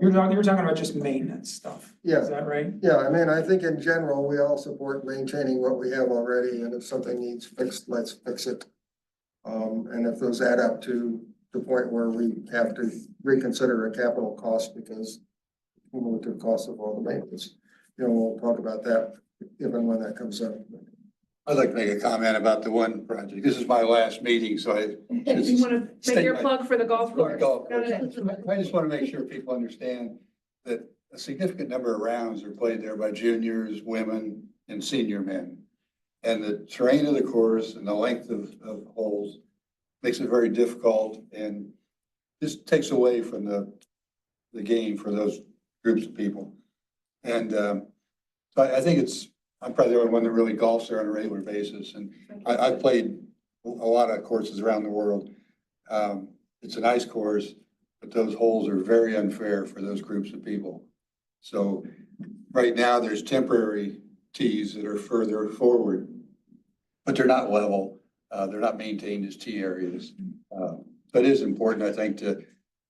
Speaker 2: You're talking about just maintenance stuff.
Speaker 4: Yeah.
Speaker 2: Is that right?
Speaker 4: Yeah, I mean, I think in general, we all support maintaining what we have already, and if something needs fixed, let's fix it. And if those add up to the point where we have to reconsider a capital cost because cumulative cost of all the maintenance, we'll talk about that if and when that comes up.
Speaker 9: I'd like to make a comment about the one project. This is my last meeting, so I.
Speaker 1: If you wanna make your plug for the golf course.
Speaker 9: Golf
Speaker 1: go
Speaker 9: course.
Speaker 1: ahead.
Speaker 9: I just want to make sure people understand that a significant number of rounds are played there by juniors, women, and senior men. And the terrain of the course and the length of holes makes it very difficult and just takes away from the game for those groups of people. And so I think I'm probably the only one that really golfs there on a regular basis. And I've played a lot of courses around the world. It's a nice course, but those holes are very unfair for those groups of people. So right now there's temporary tees that are further forward, but they're not level. They're not maintained as tee areas. But it is important, I think, to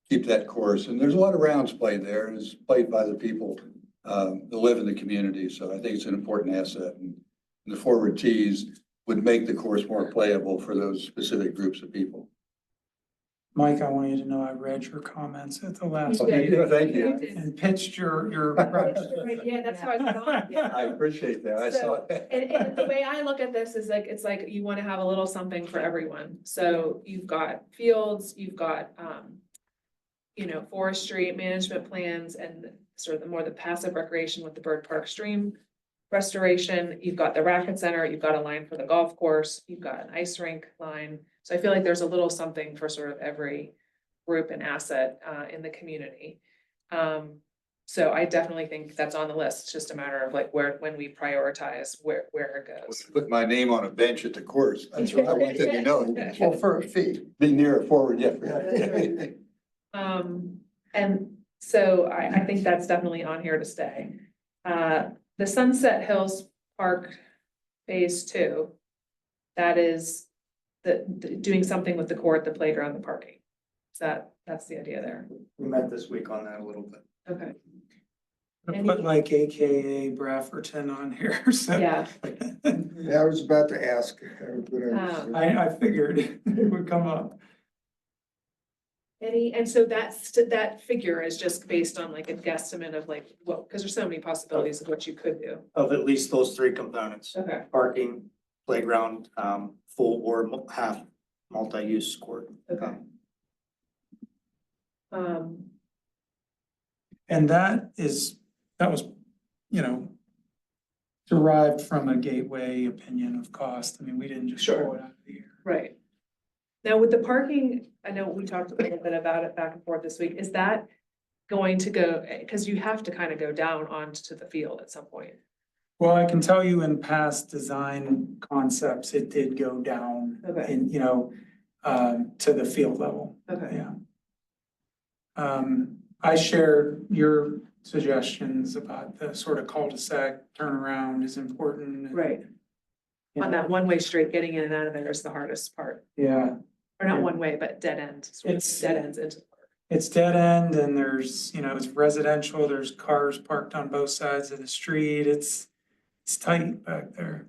Speaker 9: keep that course. And there's a lot of rounds played there, and it's played by the people that live in the community. So I think it's an important asset. And the forward tees would make the course more playable for those specific groups of people.
Speaker 2: Mike, I want you to know I read your comments at the last
Speaker 1: Yeah,
Speaker 2: meeting
Speaker 9: Thank you.
Speaker 2: and pitched your approach.
Speaker 1: Yeah, that's how I thought, yeah.
Speaker 9: I appreciate that. I saw it.
Speaker 1: And the way I look at this is like, it's like you wanna have a little something for everyone. So you've got fields, you've got, you know, forestry management plans and sort of the more the passive recreation with the bird park stream restoration. You've got the racket center, you've got a line for the golf course, you've got an ice rink line. So I feel like there's a little something for sort of every group and asset, in the community. So I definitely think that's on the list. It's just a matter of like when we prioritize where it goes.
Speaker 9: Put my name on a bench at the course. That's what I want them to know.
Speaker 8: Well, for a fee.
Speaker 9: Be near a forward, yeah.
Speaker 1: That's And so I think that's definitely on here to stay. The Sunset Hills Park Phase 2, that is doing something with the court, the playground, the parking. That's the idea there.
Speaker 3: We met this week on that a little bit.
Speaker 1: Okay,
Speaker 2: I put like AKA Brafferton on here, so.
Speaker 1: yeah.
Speaker 4: Yeah, I was about to ask.
Speaker 2: I figured it would come up.
Speaker 1: And so that figure is just based on like a guesstimate of like, what, because there's so many possibilities of what you could do.
Speaker 3: Of at least those three components,
Speaker 1: Okay,
Speaker 3: parking, playground, full or half multi-use court.
Speaker 1: okay.
Speaker 2: And that was, you know, derived from a gateway opinion of cost. I mean, we didn't just
Speaker 1: Sure.
Speaker 2: pull it out of the air.
Speaker 1: Right. Now with the parking, I know we talked a little bit about it back and forth this week. Is that going to go, because you have to kind of go down onto the field at some point.
Speaker 2: Well, I can tell you in past design concepts, it did go down
Speaker 1: Okay.
Speaker 2: in, you know, to the field level,
Speaker 1: Okay,
Speaker 2: yeah. I shared your suggestions about the sort of cul-de-sac turnaround is important.
Speaker 1: right.
Speaker 2: you
Speaker 1: On
Speaker 2: know.
Speaker 1: that one-way street, getting in and out of there is the hardest part.
Speaker 2: Yeah,
Speaker 1: Or not
Speaker 2: Yeah.
Speaker 1: one way, but dead end, sort of
Speaker 2: It's-
Speaker 1: dead ends into the park.
Speaker 2: it's dead end and there's, you know, it's residential, there's cars parked on both sides of the street, it's tight back there.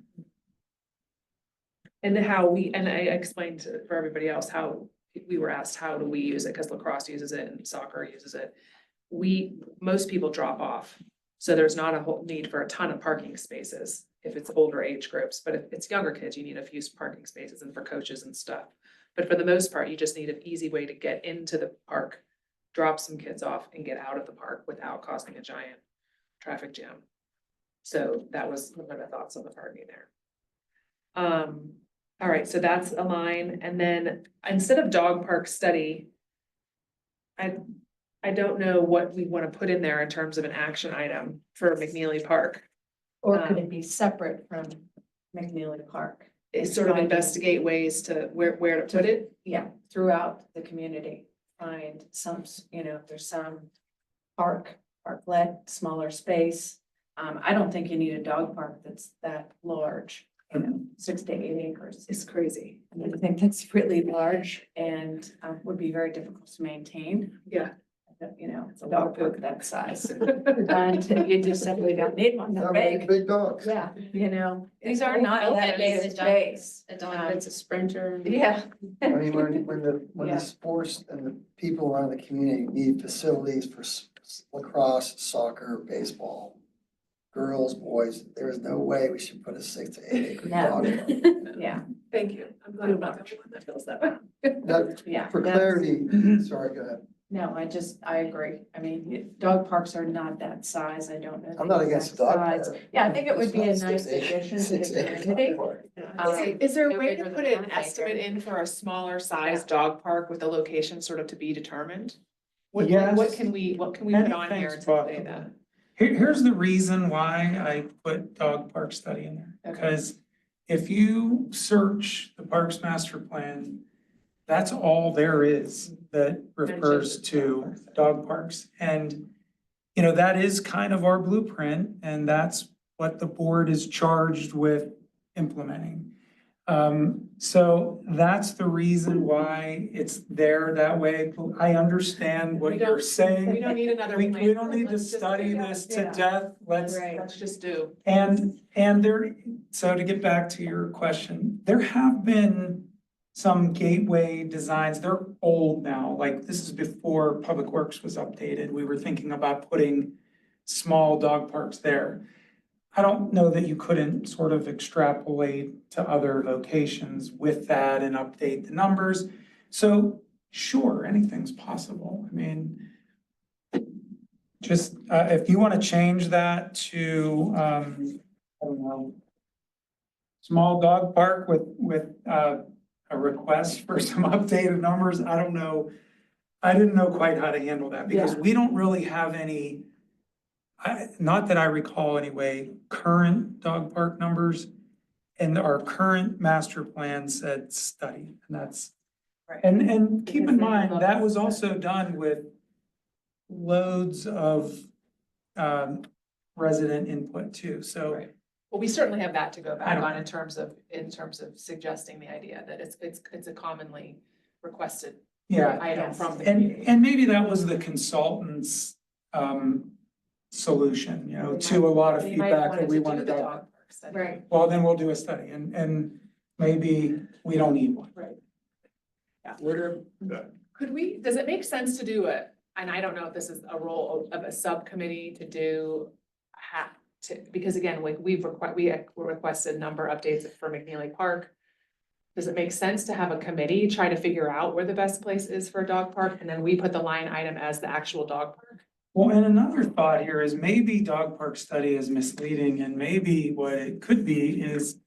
Speaker 1: And I explained for everybody else how we were asked, how do we use it? Because lacrosse uses it and soccer uses it. Most people drop off. So there's not a whole need for a ton of parking spaces if it's older age groups, but if it's younger kids, you need a few parking spaces and for coaches and stuff. But for the most part, you just need an easy way to get into the park, drop some kids off and get out of the park without causing a giant traffic jam. So that was one of the thoughts on the parking there. All right, so that's a line, and then instead of dog park study. I don't know what we want to put in there in terms of an action item for McNeely Park.
Speaker 6: Or could it be separate from McNeely Park?
Speaker 1: Is sort of investigate ways to where to put it.
Speaker 6: Yeah, throughout the community, find some, you know, if there's some parklet, smaller space. I don't think you need a dog park that's that large, you know, 6 to 8 acres.
Speaker 1: It's crazy.
Speaker 6: I mean, I think that's really large and would be very difficult to maintain.
Speaker 1: Yeah.
Speaker 6: You know, it's a dog park that size. And you just simply don't need one that big.
Speaker 4: Big dogs.
Speaker 6: Yeah, you know, these are
Speaker 5: Well,
Speaker 6: not that big
Speaker 5: it's
Speaker 6: a
Speaker 5: a dog-
Speaker 6: space.
Speaker 5: A dog that's a sprinter.
Speaker 6: Yeah.
Speaker 8: I mean, when
Speaker 6: Yeah.
Speaker 8: the sports and the people around the community need facilities for lacrosse, soccer, baseball, girls, boys, there is no way we should put a 6 to 8 acre
Speaker 6: No.
Speaker 8: dog park.
Speaker 6: Yeah,
Speaker 1: Thank you. I'm glad I'm not the only one that feels that way.
Speaker 8: That,
Speaker 6: yeah.
Speaker 8: for
Speaker 6: that's-
Speaker 8: clarity, sorry, go ahead.
Speaker 6: No, I agree. I mean, dog parks are not that size. I don't know.
Speaker 8: I'm
Speaker 6: the
Speaker 8: not against
Speaker 6: exact
Speaker 8: a dog
Speaker 6: size.
Speaker 8: park.
Speaker 6: Yeah, I think it would be a
Speaker 8: It's
Speaker 6: nice
Speaker 8: 6 acre-
Speaker 6: addition to
Speaker 8: 6
Speaker 6: the
Speaker 8: acre dog
Speaker 6: community.
Speaker 8: park.
Speaker 1: Is there a
Speaker 5: No
Speaker 1: way
Speaker 5: bigger
Speaker 1: to
Speaker 5: than
Speaker 1: put an
Speaker 5: half acre.
Speaker 1: estimate in for a smaller size dog park with a location sort of to be determined? What
Speaker 2: Yes.
Speaker 1: can we put on here
Speaker 2: Anything's
Speaker 1: to say
Speaker 2: possible.
Speaker 1: that?
Speaker 2: Here's the reason why I put dog park study in there,
Speaker 1: Okay.
Speaker 2: because if you search the Parks Master Plan, that's all there is that refers
Speaker 1: Mentions
Speaker 2: to
Speaker 1: dog parks.
Speaker 2: dog parks. And, you know, that is kind of our blueprint, and that's what the board is charged with implementing. So that's the reason why it's there that way. I understand what
Speaker 1: We
Speaker 2: you're
Speaker 1: don't-
Speaker 2: saying.
Speaker 1: We don't need another.
Speaker 2: We
Speaker 1: plan.
Speaker 2: don't need to
Speaker 1: Let's just-
Speaker 2: study
Speaker 1: yeah,
Speaker 2: this to
Speaker 1: yeah.
Speaker 2: death, let's,
Speaker 6: Right.
Speaker 1: Let's just do.
Speaker 2: and there, so to get back to your question, there have been some gateway designs, they're old now, like this is before Public Works was updated. We were thinking about putting small dog parks there. I don't know that you couldn't sort of extrapolate to other locations with that and update the numbers. So sure, anything's possible. I mean, just, if you want to change that to, I don't know, small dog park with, a request for some updated numbers, I don't know. I didn't know quite how to handle that because we don't really have any, not that I recall anyway, current dog park numbers. And our current master plan said study, and that's,
Speaker 6: Right.
Speaker 2: and keep in
Speaker 6: Because they
Speaker 2: mind,
Speaker 6: love
Speaker 2: that
Speaker 6: the
Speaker 2: was
Speaker 6: study.
Speaker 2: also done with loads of, resident input too, so.
Speaker 1: Right. Well, we certainly have that to go
Speaker 2: I
Speaker 1: back
Speaker 2: don't-
Speaker 1: on in terms of suggesting the idea that it's a commonly requested
Speaker 2: Yeah,
Speaker 1: item
Speaker 6: Yes.
Speaker 1: from the
Speaker 2: and,
Speaker 1: community.
Speaker 2: and maybe that was the consultant's, solution, you know, to a lot of
Speaker 1: They might
Speaker 2: feedback
Speaker 1: wanted
Speaker 2: that we
Speaker 1: to do
Speaker 2: wanted
Speaker 1: the
Speaker 2: to.
Speaker 1: dog park study.
Speaker 6: Right.
Speaker 2: Well, then we'll do a study and maybe we don't need one.
Speaker 1: Does it make sense to do it? And I don't know if this is a role of a subcommittee to do, because again, we requested number updates for McNeely Park. Does it make sense to have a committee try to figure out where the best place is for a dog park, and then we put the line item as the actual dog park?
Speaker 2: Well, and another thought here is maybe dog park study is misleading and maybe what it could be is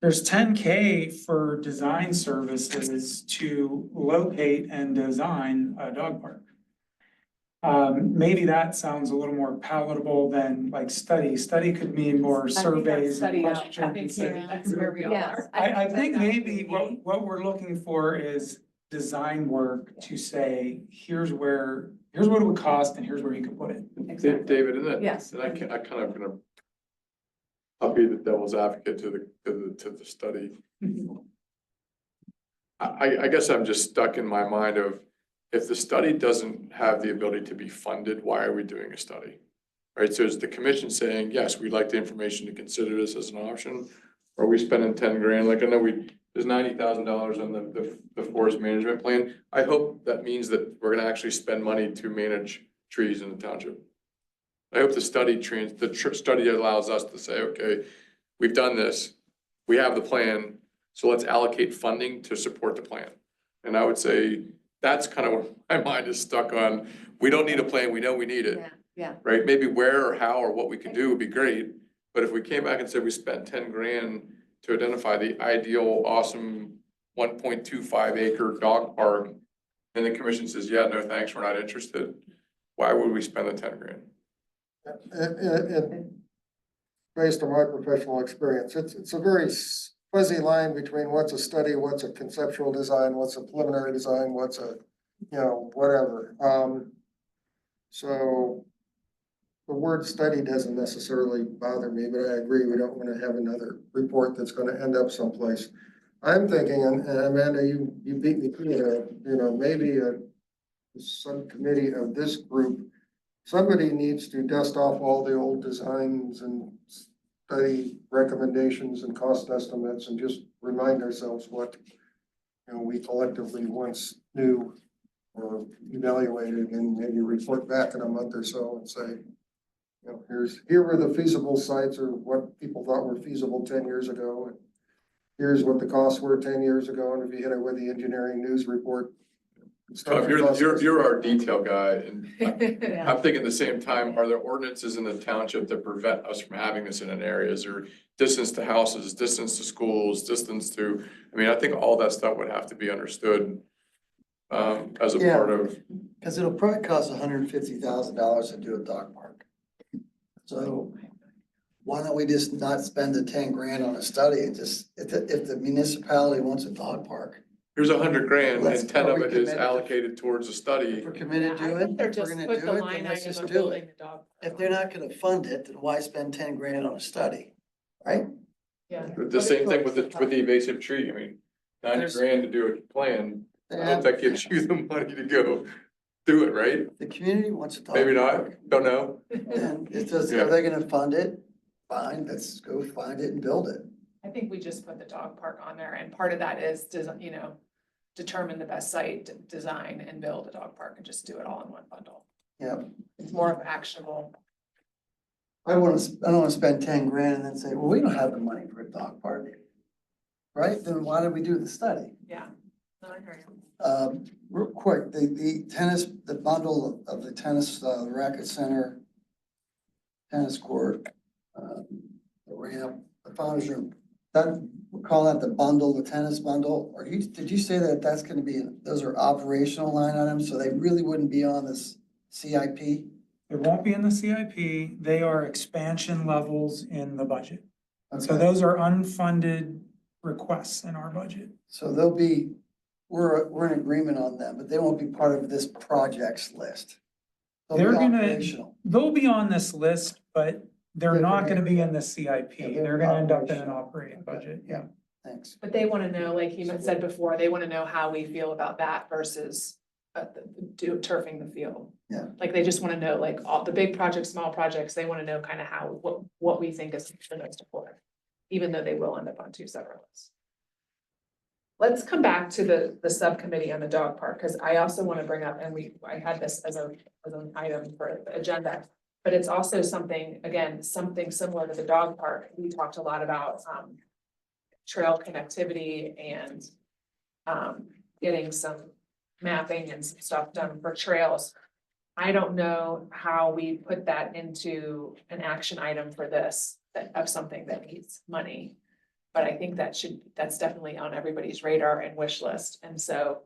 Speaker 2: there's 10K for design services to locate and design a dog park. Maybe that sounds a little more palatable than like study. Study could mean more surveys and
Speaker 1: Study out. I think
Speaker 2: questions.
Speaker 1: maybe that's where we
Speaker 6: Yes.
Speaker 1: are.
Speaker 2: I think maybe what we're looking for is design work to say, here's what it would cost and here's where you could put it.
Speaker 7: David, in that,
Speaker 6: Yes.
Speaker 7: and I kind of gonna, I'll be the devil's advocate to the study. I guess I'm just stuck in my mind of, if the study doesn't have the ability to be funded, why are we doing a study? Right, so is the commission saying, yes, we'd like the information to consider this as an option? Or are we spending 10 grand, like I know there's $90,000 on the forest management plan. I hope that means that we're gonna actually spend money to manage trees in the township. I hope the study study allows us to say, okay, we've done this, we have the plan, so let's allocate funding to support the plan. And I would say, that's kind of what my mind is stuck on. We don't need a plan, we know we need it,
Speaker 6: Yeah.
Speaker 7: right? Maybe where or how or what we can do would be great. But if we came back and said we spent 10 grand to identify the ideal, awesome 1.25 acre dog park, and the commission says, yeah, no, thanks, we're not interested, why would we spend the 10 grand?
Speaker 4: And based on my professional experience, it's a very fuzzy line between what's a study, what's a conceptual design, what's a preliminary design, what's a, whatever. So the word study doesn't necessarily bother me, but I agree, we don't want to have another report that's going to end up someplace. I'm thinking, and Amanda, you beat me to it, maybe a subcommittee of this group, somebody needs to dust off all the old designs and study recommendations and cost estimates and just remind ourselves what, we collectively once knew or evaluated, and maybe report back in a month or so and say, here were the feasible sites or what people thought were feasible 10 years ago. And here's what the costs were 10 years ago. And if you hit it with the engineering news report.
Speaker 7: You're our detail guy, and
Speaker 6: Yeah.
Speaker 7: I'm thinking at the same time, are there ordinances in the township that prevent us from having this in an area? Is there distance to houses, distance to schools, distance to, I think all that stuff would have to be understood as a
Speaker 8: Yeah.
Speaker 7: part of,
Speaker 8: Cause it'll probably cost $150,000 to do a dog park. So why don't we just not spend the 10 grand on a study and just, if the municipality wants a dog park,
Speaker 7: here's 100 grand
Speaker 8: Let's-
Speaker 7: and 10
Speaker 8: are
Speaker 7: of
Speaker 8: we
Speaker 7: it is
Speaker 8: committed?
Speaker 7: allocated towards a study.
Speaker 8: if we're committed to it,
Speaker 1: They're
Speaker 8: if we're
Speaker 1: just
Speaker 8: gonna
Speaker 1: put
Speaker 8: do
Speaker 1: the
Speaker 8: it,
Speaker 1: line
Speaker 8: then let's
Speaker 1: item
Speaker 8: just
Speaker 1: of
Speaker 8: do
Speaker 1: building
Speaker 8: it.
Speaker 1: the dog.
Speaker 8: If they're not gonna fund it, then why spend 10 grand on a study, right?
Speaker 1: Yeah.
Speaker 7: The same thing with the invasive tree, 90
Speaker 8: There's-
Speaker 7: grand to do a plan, I hope
Speaker 8: And
Speaker 7: that gives you the money to go do it, right?
Speaker 8: the community wants a dog.
Speaker 7: Maybe
Speaker 8: park.
Speaker 7: not, don't know.
Speaker 8: And it does,
Speaker 7: Yeah.
Speaker 8: are they gonna fund it? Fine, let's go find it and build it.
Speaker 1: I think we just put the dog park on there, and part of that is, determine the best site, design and build a dog park and just do it all in one bundle.
Speaker 8: Yeah,
Speaker 1: It's more of actionable.
Speaker 8: I don't wanna spend 10 grand and then say, well, we don't have the money for a dog park. Right? Then why did we do the study?
Speaker 1: Yeah. No, I hear you.
Speaker 8: Real quick, the tennis, the bundle of the tennis, racket center, tennis court, the ramp, the founder's room, that, we're calling that the bundle, the tennis bundle, did you say that that's gonna be, those are operational line items, so they really wouldn't be on this CIP?
Speaker 2: It won't be in the CIP. They are expansion levels in the budget. So
Speaker 8: Okay,
Speaker 2: those are unfunded requests in our budget.
Speaker 8: so they'll be, we're in agreement on them, but they won't be part of this projects list. They'll be
Speaker 2: They're gonna-
Speaker 8: operational.
Speaker 2: They'll be on this list, but they're
Speaker 8: They're
Speaker 2: not
Speaker 8: gonna-
Speaker 2: gonna be in the CIP.
Speaker 8: Yeah, they're
Speaker 2: They're gonna end up in an
Speaker 8: operational.
Speaker 2: operating budget, yeah.
Speaker 8: Thanks.
Speaker 1: But they wanna know, like he said before, they wanna know how we feel about that versus turfing the field.
Speaker 8: Yeah.
Speaker 1: Like they just wanna know, like all the big projects, small projects, they wanna know kind of how, what we think is the most important. Even though they will end up on two separate lists. Let's come back to the subcommittee on the dog park, because I also want to bring up, and I had this as an item for the agenda. But it's also something, again, something similar to the dog park. We talked a lot about trail connectivity and getting some mapping and some stuff done for trails. I don't know how we put that into an action item for this, of something that needs money. But I think that's definitely on everybody's radar and wish list, and so.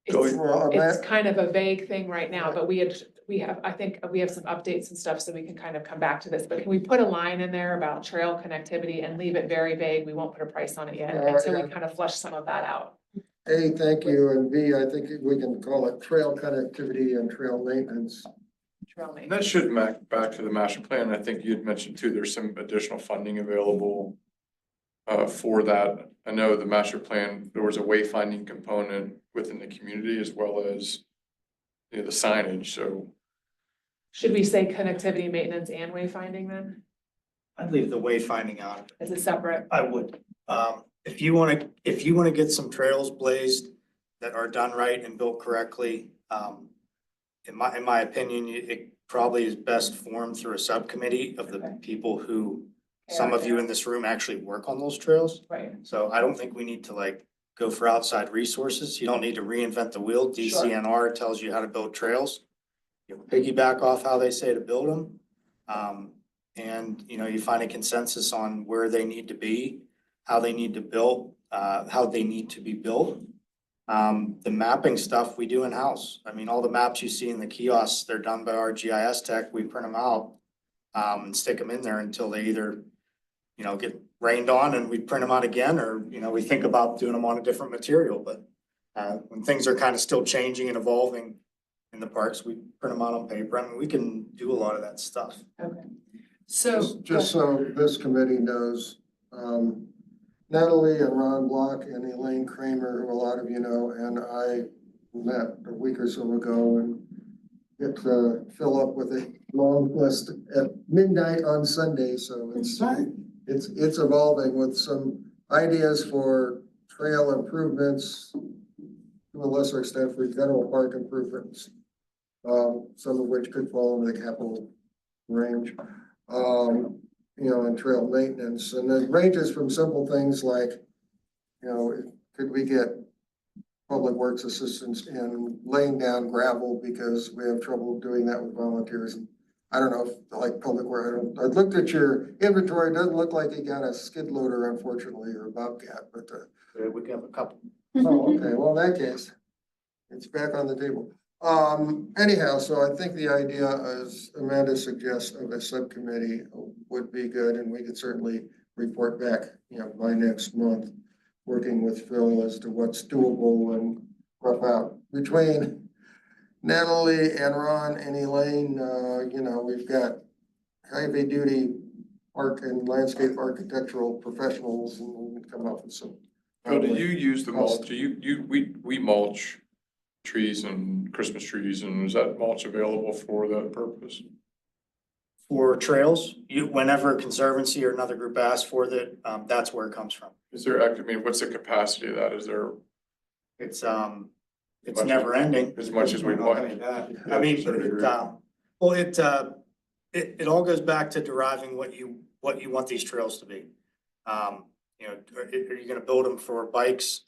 Speaker 1: It's kind of a vague thing right now, but I think we have some updates and stuff, so we can kind of come back to this, but can we put a line in there about trail connectivity and leave it very vague? We won't put a price on it yet until we kind of flesh some of that out.
Speaker 4: A, thank you, and B, I think we can call it trail connectivity and trail maintenance.
Speaker 1: Trail
Speaker 7: And
Speaker 1: maintenance.
Speaker 7: that should map back to the master plan. I think you had mentioned too, there's some additional funding available for that. I know the master plan, there was a wayfinding component within the community as well as the signage, so.
Speaker 1: Should we say connectivity, maintenance and wayfinding then?
Speaker 3: I'd leave the wayfinding out.
Speaker 1: As a separate?
Speaker 3: I would. If you wanna get some trails blazed that are done right and built correctly, in my opinion, it probably is best formed through a subcommittee of the
Speaker 1: Okay.
Speaker 3: people who, some of you in this room actually work on those trails.
Speaker 1: Right.
Speaker 3: So I don't think we need to go for outside resources. You don't need to reinvent the wheel. DCNR tells you how to build trails. You piggyback off how they say to build them. And you find a consensus on where they need to be, how they need to build, how they need to be built. The mapping stuff we do in-house. I mean, all the maps you see in the kiosks, they're done by our GIS tech. We print them out and stick them in there until they either, get rained on and we print them out again, or, we think about doing them on a different material. But when things are kind of still changing and evolving in the parks, we print them out on paper. I mean, we can do a lot of that stuff.
Speaker 1: Okay. So.
Speaker 4: Just so this committee knows, Natalie and Ron Block and Elaine Kramer, who a lot of you know, and I met a week or so ago and get to fill up with a long list at midnight on Sunday, so it's evolving with some ideas for trail improvements, to a lesser extent for general park improvements, some of which could fall into the capital range. And trail maintenance, and it ranges from simple things like, could we get public works assistance in laying down gravel because we have trouble doing that with volunteers. And I don't know if public work, I looked at your inventory, it doesn't look like you got a skid loader unfortunately, or a bobcat, but
Speaker 3: We can have a couple.
Speaker 4: oh, okay, well, in that case, it's back on the table. Anyhow, so I think the idea, as Amanda suggests, of a subcommittee would be good, and we could certainly report back, by next month, working with Phil as to what's doable and rough out. Between Natalie and Ron and Elaine, we've got heavy duty park and landscape architectural professionals, and we can come up with some.
Speaker 7: Phil, do you use the mulch? We mulch trees and Christmas trees, and is that mulch available for that purpose?
Speaker 3: for trails, whenever a conservancy or another group asks for that, that's where it comes from.
Speaker 7: Is there, I mean, what's the capacity of that? Is there
Speaker 3: It's
Speaker 7: Much-
Speaker 3: never ending.
Speaker 7: as much as we want?
Speaker 3: I mean, well, it all goes back to deriving what you want these trails to be. You know, are you gonna build them for bikes,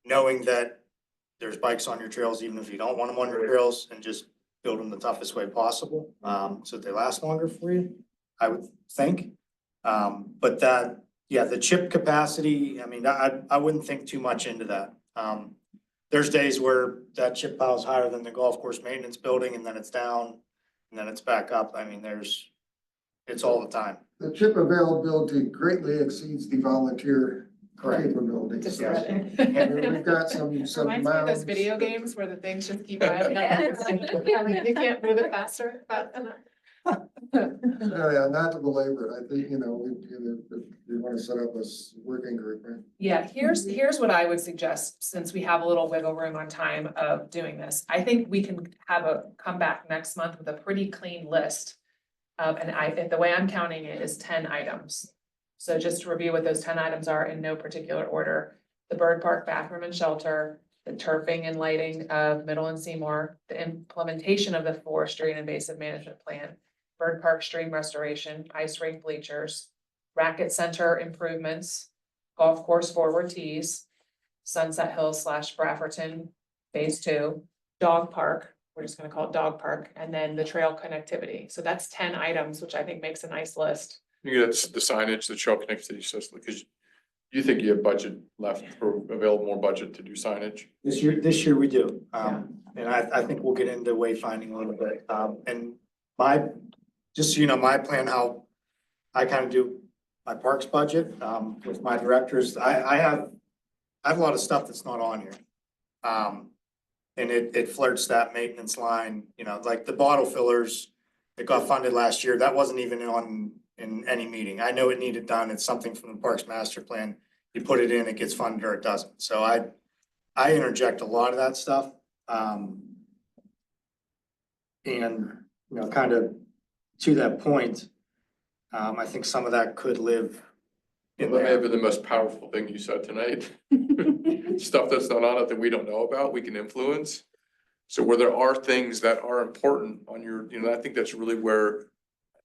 Speaker 3: knowing that there's bikes on your trails, even if you don't want them on your trails, and just build them the toughest way possible, so that they last longer for you, I would think. But that, yeah, the chip capacity, I mean, I wouldn't think too much into that. There's days where that chip pile is higher than the golf course maintenance building, and then it's down, and then it's back up. I mean, it's all the time.
Speaker 4: The chip availability greatly exceeds the volunteer capability.
Speaker 1: Just
Speaker 4: So,
Speaker 1: read
Speaker 4: and
Speaker 1: it.
Speaker 4: we've got some
Speaker 1: Reminds me of those
Speaker 4: mounds.
Speaker 1: video games where the things just keep driving. You can't move it faster, but.
Speaker 4: Yeah, not to belabor it, I think, we want to set up a working group, right?
Speaker 1: Yeah, here's what I would suggest, since we have a little wiggle room on time of doing this. I think we can come back next month with a pretty clean list. And the way I'm counting it is 10 items. So just to review what those 10 items are in no particular order: the Bird Park bathroom and shelter, the turfing and lighting of Middle and Seymour, the implementation of the forestry and invasive management plan, Bird Park stream restoration, ice rink bleachers, racket center improvements, golf course forward tees, Sunset Hills / Brafferton Phase 2, dog park, we're just gonna call it dog park, and then the trail connectivity. So that's 10 items, which I think makes a nice list.
Speaker 7: You get the signage, the trail connectivity system, because you think you have budget left or available more budget to do signage?
Speaker 3: This year we do. And I think we'll get into wayfinding a little bit. And just so you know, my plan, how I kind of do my parks budget, with my directors, I have a lot of stuff that's not on here. And it flirts that maintenance line, like the bottle fillers that got funded last year, that wasn't even in any meeting. I know it needed done. It's something from the Parks Master Plan. You put it in, it gets funded or it doesn't. So I interject a lot of that stuff. And, kind of to that point, I think some of that could live in
Speaker 7: That may have
Speaker 3: there.
Speaker 7: been the most powerful thing you said tonight. Stuff that's not on it that we don't know about, we can influence. So where there are things that are important on your, I think that's really where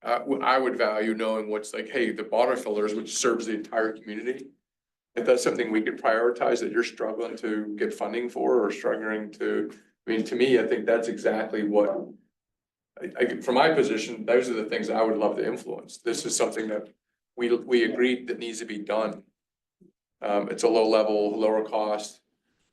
Speaker 7: I would value knowing what's like, hey, the bottle fillers, which serves the entire community. If that's something we could prioritize that you're struggling to get funding for or struggling to, to me, I think that's exactly what. From my position, those are the things I would love to influence. This is something that we agreed that needs to be done. It's a low level, lower cost.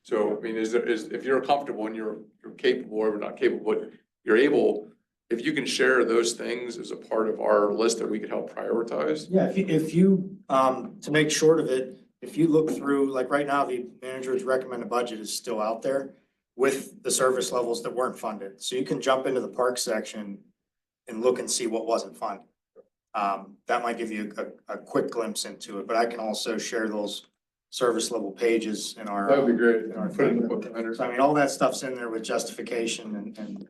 Speaker 7: So, if you're comfortable and you're capable or not capable, but you're able, if you can share those things as a part of our list that we could help prioritize.
Speaker 3: Yeah, if you, to make short of it, if you look through, like right now, the manager's recommended budget is still out there with the service levels that weren't funded. So you can jump into the park section and look and see what wasn't funded. That might give you a quick glimpse into it, but I can also share those service level pages in our.
Speaker 7: That would be great.
Speaker 3: in our
Speaker 7: Put it in the
Speaker 3: thing.
Speaker 7: book.
Speaker 3: So all that stuff's in there with justification and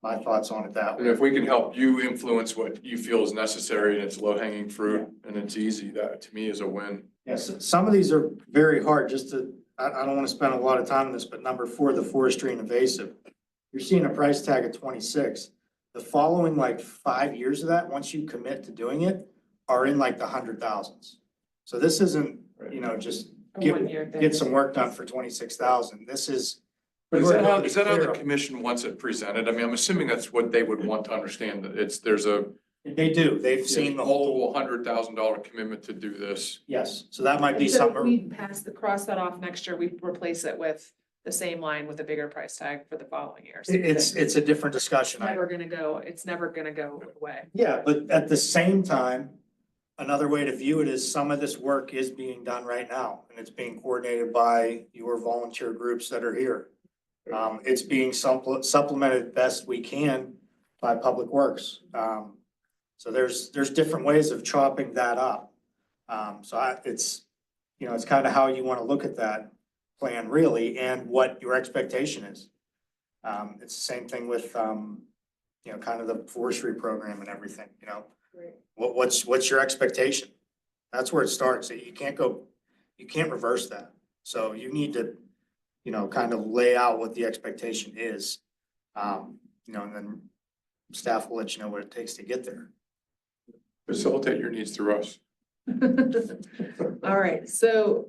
Speaker 3: my thoughts on it that
Speaker 7: And
Speaker 3: way.
Speaker 7: if we can help you influence what you feel is necessary and it's low hanging fruit and it's easy, that to me is a win.
Speaker 3: Yes, some of these are very hard, I don't wanna spend a lot of time on this, but number 4, the forestry and invasive. You're seeing a price tag of 26. The following 5 years of that, once you commit to doing it, are in the 100,000s. So this isn't, just
Speaker 1: A one-year thing.
Speaker 3: get some work done for 26,000. This is.
Speaker 7: But is that how the commission wants it presented? I'm assuming that's what they would want to understand, that there's a
Speaker 3: They do, they've seen the whole,
Speaker 7: multiple $100,000 commitment to do this.
Speaker 3: yes, so that might be
Speaker 1: So if
Speaker 3: something.
Speaker 1: we cross that off next year, we replace it with the same line with a bigger price tag for the following years.
Speaker 3: It's a different discussion.
Speaker 1: It's never gonna go away.
Speaker 3: Yeah, but at the same time, another way to view it is some of this work is being done right now, and it's being coordinated by your volunteer groups that are here. It's being supplemented best we can by Public Works. So there's different ways of chopping that up. It's kind of how you want to look at that plan really, and what your expectation is. It's the same thing with, you know, kind of the forestry program and everything, you know?
Speaker 1: Right.
Speaker 3: What's your expectation? That's where it starts. You can't reverse that. So you need to, you know, kind of lay out what the expectation is. You know, and then staff will let you know what it takes to get there.
Speaker 7: Facilitate your needs through us.
Speaker 1: All right, so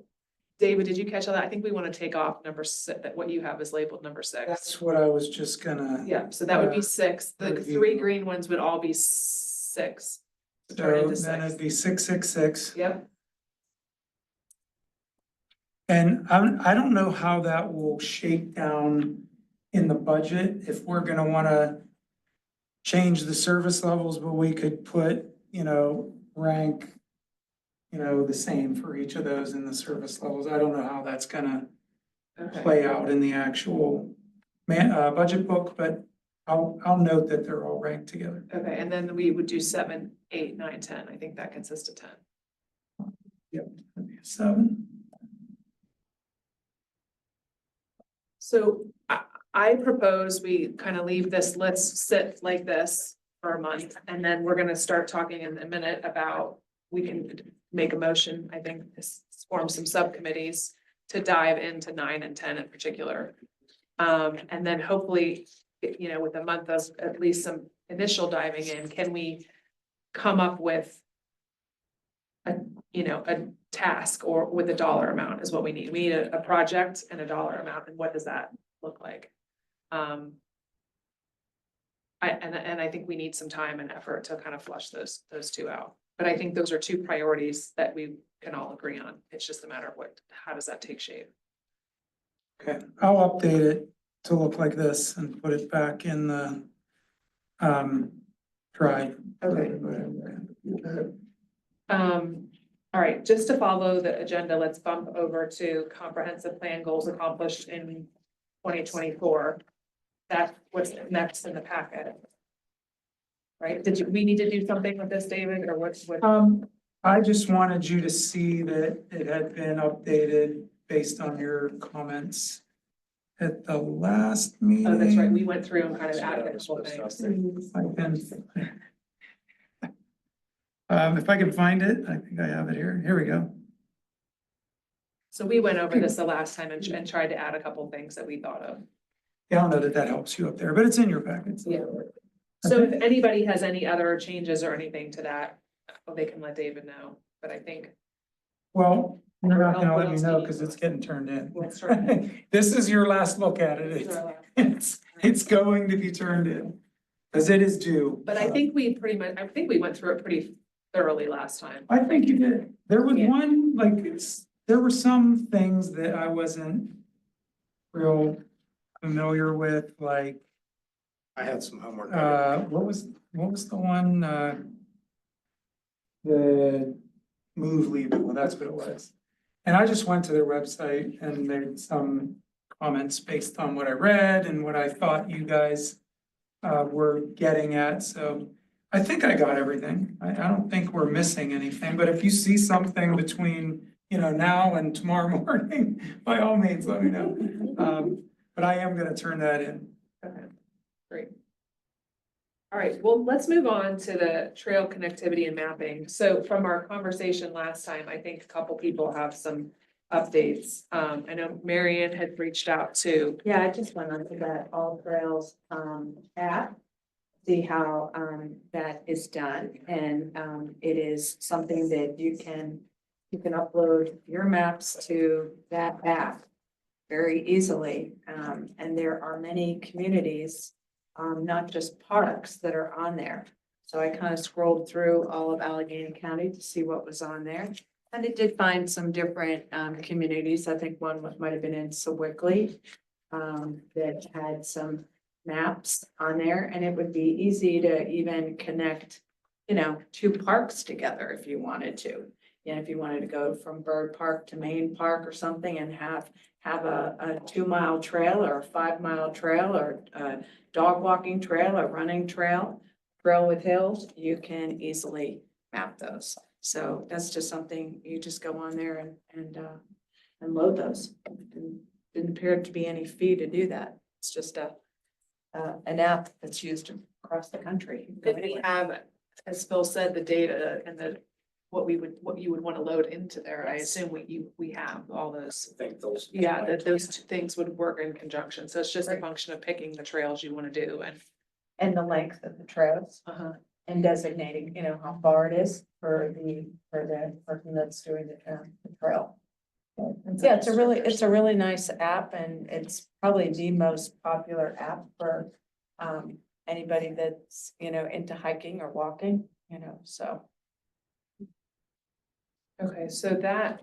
Speaker 1: David, did you catch all that? I think we want to take off number six, what you have is labeled number 6.
Speaker 2: That's what I was just gonna.
Speaker 1: Yeah, so that would be 6. The
Speaker 2: Review.
Speaker 1: 3 green ones would all be 6. Turn
Speaker 2: So
Speaker 1: into
Speaker 2: then
Speaker 1: 6.
Speaker 2: it'd be 666.
Speaker 1: Yep,
Speaker 2: And I don't know how that will shake down in the budget, if we're gonna wanna change the service levels, but we could put, you know, rank, you know, the same for each of those in the service levels. I don't know how that's gonna
Speaker 1: okay.
Speaker 2: play out in the actual budget book, but I'll note that they're all ranked together.
Speaker 1: Okay, and then we would do 7, 8, 9, 10. I think that consists of 10.
Speaker 2: That'd be a 7.
Speaker 1: So I propose we kind of leave this, let's sit like this for a month, and then we're gonna start talking in a minute about, we can make a motion, I think, form some subcommittees to dive into 9 and 10 in particular. And then hopefully, you know, with a month of at least some initial diving in, can we come up with a task or with a dollar amount is what we need. We need a project and a dollar amount, and what does that look like? I think we need some time and effort to kind of flush those two out. But I think those are 2 priorities that we can all agree on. It's just a matter of how does that take shape?
Speaker 2: Okay, I'll update it to look like this and put it back in the drive.
Speaker 1: Okay. All right, just to follow the agenda, let's bump over to comprehensive plan goals accomplished in 2024. That's what's next in the packet. Right, we need to do something with this, David, or what?
Speaker 2: I just wanted you to see that it had been updated based on your comments at the last meeting.
Speaker 1: Oh, that's right, we went through and kind of added a couple things.
Speaker 2: If I can find it, I think I have it here. Here we go.
Speaker 1: So we went over this the last time and tried to add a couple things that we thought of.
Speaker 2: Yeah, I don't know that that helps you up there, but it's in your packets.
Speaker 1: Yeah. So if anybody has any other changes or anything to that, they can let David know, but I think.
Speaker 2: Well, you're not gonna
Speaker 1: What
Speaker 2: let me
Speaker 1: else
Speaker 2: know
Speaker 1: do you-
Speaker 2: because it's getting turned in.
Speaker 1: Let's try.
Speaker 2: This is your last look at it. It's going to be turned in. Cause it is due.
Speaker 1: But I think we went through it pretty thoroughly last time.
Speaker 2: I think you did. There was
Speaker 1: Yeah.
Speaker 2: one, like, there were some things that I wasn't real familiar with, like,
Speaker 3: I had some homework.
Speaker 2: what was the one, the move leave, well, that's what it was. And I just went to their website and made some comments based on what I read and what I thought you guys were getting at, so I think I got everything. I don't think we're missing anything, but if you see something between, you know, now and tomorrow morning, by all means, let me know. But I am gonna turn that in.
Speaker 1: Okay, great. All right, well, let's move on to the trail connectivity and mapping. So from our conversation last time, I think a couple people have some updates. I know Marion had reached out to.
Speaker 6: Yeah, I just went onto that All Trails app, see how that is done, and it is something that you can upload your maps to that app very easily. And there are many communities, not just parks, that are on there. So I kind of scrolled through all of Allegheny County to see what was on there. And it did find some different communities. I think one might have been in Sewickley that had some maps on there, and it would be easy to even connect, you know, 2 parks together if you wanted to. And if you wanted to go from Bird Park to Main Park or something and have a 2-mile trail or a 5-mile trail or a dog walking trail or running trail with hills, you can easily map those. So that's just something, you just go on there and load those. And didn't appear to be any fee to do that. It's just a an app that's used across the country. You can go
Speaker 1: If we
Speaker 6: anywhere.
Speaker 1: have, as Phil said, the data and what you would want to load into there, I assume we have all those.
Speaker 3: I think those.
Speaker 1: Yeah, that those two things would work in conjunction, so it's just a function of picking the trails you want to do
Speaker 6: And the length of the trails
Speaker 1: uh-huh.
Speaker 6: and designating, how far it is for the person that's doing the trail. Yeah, it's a really nice app and it's probably the most popular app for anybody that's, into hiking or walking, so.
Speaker 1: Okay, so that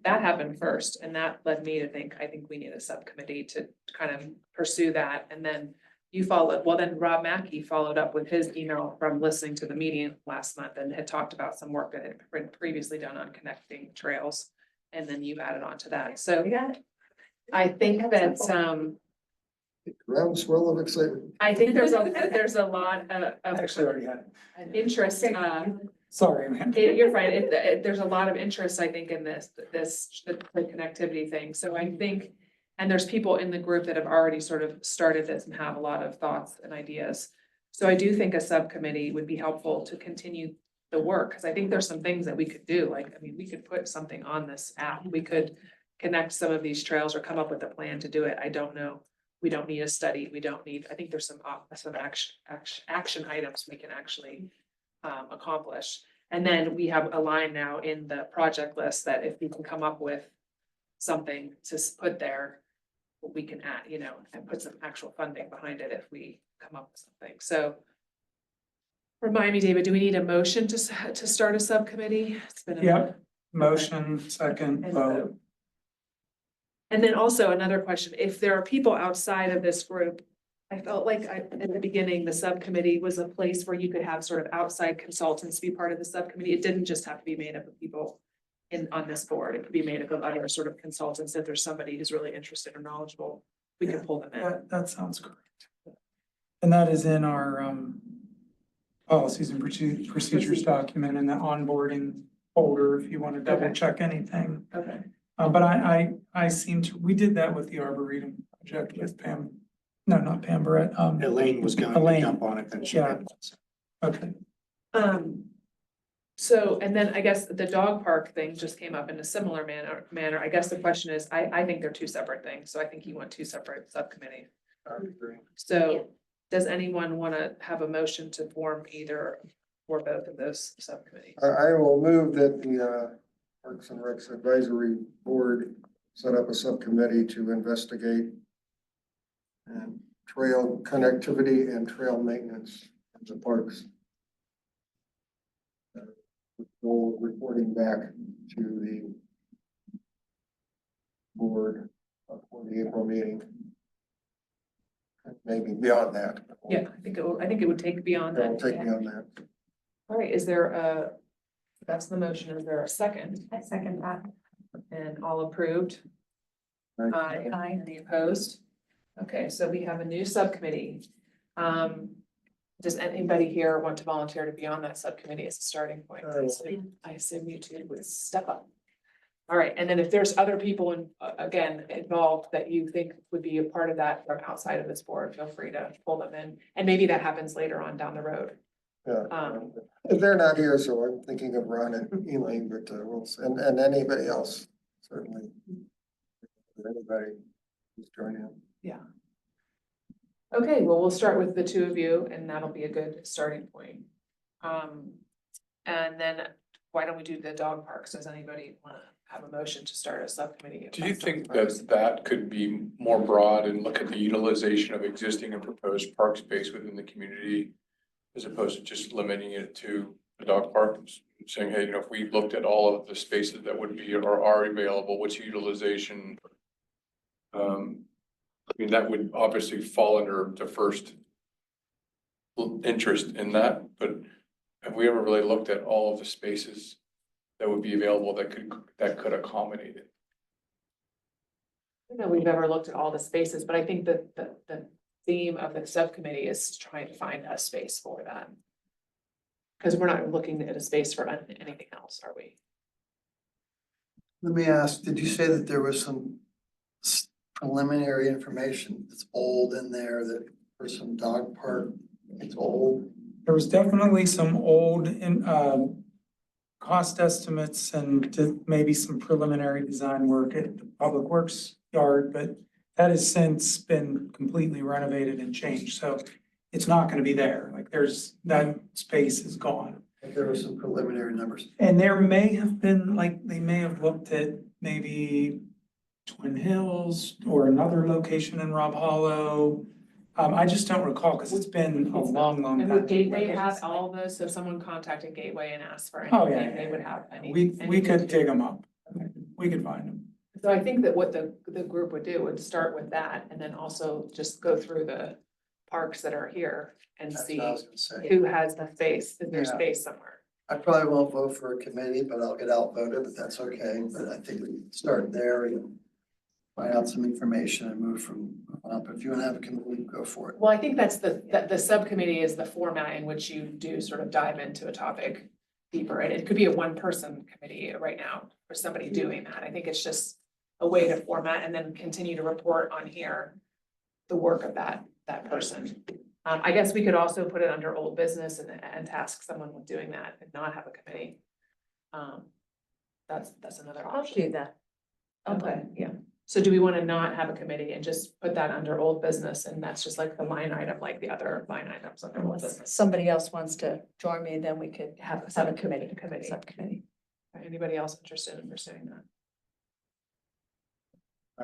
Speaker 1: happened first, and that led me to think, I think we need a subcommittee to kind of pursue that, and then you then Rob Mackey followed up with his email from listening to the meeting last month and had talked about some work that had been previously done on connecting trails, and then you added on to that, so I think that,
Speaker 4: Groundswell of excitement.
Speaker 1: I think there's a lot of
Speaker 2: Actually, already had it.
Speaker 1: interest,
Speaker 2: Sorry, man.
Speaker 1: You're fine. There's a lot of interest, I think, in the connectivity thing. So I think, and there's people in the group that have already sort of started this and have a lot of thoughts and ideas. So I do think a subcommittee would be helpful to continue the work, because I think there's some things that we could do. Like, I mean, we could put something on this app. We could connect some of these trails or come up with a plan to do it. I don't know. We don't need a study. I think there's some action items we can actually accomplish. And then we have a line now in the project list that if we can come up with something to put there, we can add, and put some actual funding behind it if we come up with something. So remind me, David, do we need a motion to start a subcommittee? It's been a
Speaker 2: Yep. Motion, second,
Speaker 1: And
Speaker 2: vote.
Speaker 1: vote. And then also another question, if there are people outside of this group, I felt like in the beginning, the subcommittee was a place where you could have sort of outside consultants be part of the subcommittee. It didn't just have to be made up of people on this board. It could be made up of other sort of consultants. If there's somebody who's really interested or knowledgeable, we can pull them in.
Speaker 2: That sounds correct. And that is in our policies and procedures document in the onboarding folder if you want to double check anything.
Speaker 1: Okay.
Speaker 2: But I seem to, we did that with the Arboretum project with Pam. No, not Pam Barrett.
Speaker 3: Elaine was going to
Speaker 2: Elaine.
Speaker 3: jump on it, then she
Speaker 2: Yeah.
Speaker 3: didn't.
Speaker 2: Okay.
Speaker 1: So, and then I guess the dog park thing just came up in a similar manner. I guess the question is, I think they're two separate things, so I think you want two separate subcommittees. So does anyone want to have a motion to form either or both of those subcommittees?
Speaker 4: I will move that the Parks and Recs Advisory Board set up a subcommittee to investigate trail connectivity and trail maintenance of the parks. With goal of reporting back to the board for the April meeting. Maybe beyond that.
Speaker 1: Yeah, I think it would take beyond
Speaker 4: It'll
Speaker 1: that.
Speaker 4: take beyond that.
Speaker 1: All right, that's the motion. Is there a second?
Speaker 6: I second that.
Speaker 1: And all approved? Aye. Any opposed? Okay, so we have a new subcommittee. Does anybody here want to volunteer to be on that subcommittee as a starting point? I assume you two would step up. All right, and then if there's other people again involved that you think would be a part of that from outside of this board, feel free to pull them in. And maybe that happens later on down the road.
Speaker 4: Yeah. They're not here, so I'm thinking of Ron and Elaine, but and anybody else, certainly. Anybody who's joining.
Speaker 1: Okay, well, we'll start with the two of you and that'll be a good starting point. And then why don't we do the dog parks? Does anybody want to have a motion to start a subcommittee?
Speaker 7: Do you think that could be more broad and look at the utilization of existing and proposed park space within the community? As opposed to just limiting it to the dog park, saying, hey, if we looked at all of the spaces that would be or are available, what's utilization? I mean, that would obviously fall under the first interest in that, but have we ever really looked at all of the spaces that would be available that could accommodate it?
Speaker 1: I don't know if we've ever looked at all the spaces, but I think that the theme of the subcommittee is trying to find a space for that. Because we're not looking at a space for anything else, are we?
Speaker 8: Let me ask, did you say that there was some preliminary information that's old in there that for some dog park, it's old.
Speaker 2: There was definitely some old cost estimates and maybe some preliminary design work at the Public Works yard, but that has since been completely renovated and changed, so it's not gonna be there, like that space is gone.
Speaker 8: There were some preliminary numbers.
Speaker 2: And there may have been, like, they may have looked at maybe Twin Hills or another location in Rob Hollow. I just don't recall, cause it's been a long, long
Speaker 1: And would
Speaker 2: time.
Speaker 1: Gateway have all of those? So if someone contacted Gateway and asked for
Speaker 2: Oh, yeah,
Speaker 1: anything,
Speaker 2: yeah,
Speaker 1: they would
Speaker 2: yeah.
Speaker 1: have any.
Speaker 2: We
Speaker 1: anything
Speaker 2: could
Speaker 1: to
Speaker 2: dig
Speaker 1: do.
Speaker 2: them up. We could find them.
Speaker 1: So I think that what the group would do would start with that and then also just go through the parks that are here and
Speaker 8: That's
Speaker 1: see
Speaker 8: what I was gonna say.
Speaker 1: who has the space, is there
Speaker 8: Yeah.
Speaker 1: space somewhere?
Speaker 8: I probably won't vote for a committee, but I'll get outvoted, but that's okay. But I think we can start there and find out some information and move from up. If you want to have a committee, go for it.
Speaker 1: Well, I think that's the subcommittee is the format in which you do sort of dive into a topic deeper. And it could be a one-person committee right now for somebody doing that. I think it's just a way to format and then continue to report on here the work of that person. I guess we could also put it under old business and task someone with doing that and not have a committee. That's another
Speaker 6: I'll
Speaker 1: option.
Speaker 6: do that.
Speaker 1: Okay, yeah. So do we want to not have a committee and just put that under old business and that's just like the line item, like the other line items under old
Speaker 6: Unless
Speaker 1: business?
Speaker 6: somebody else wants to join me, then we could have a committee.
Speaker 1: Committee.
Speaker 6: Subcommittee.
Speaker 1: Anybody else interested in pursuing that?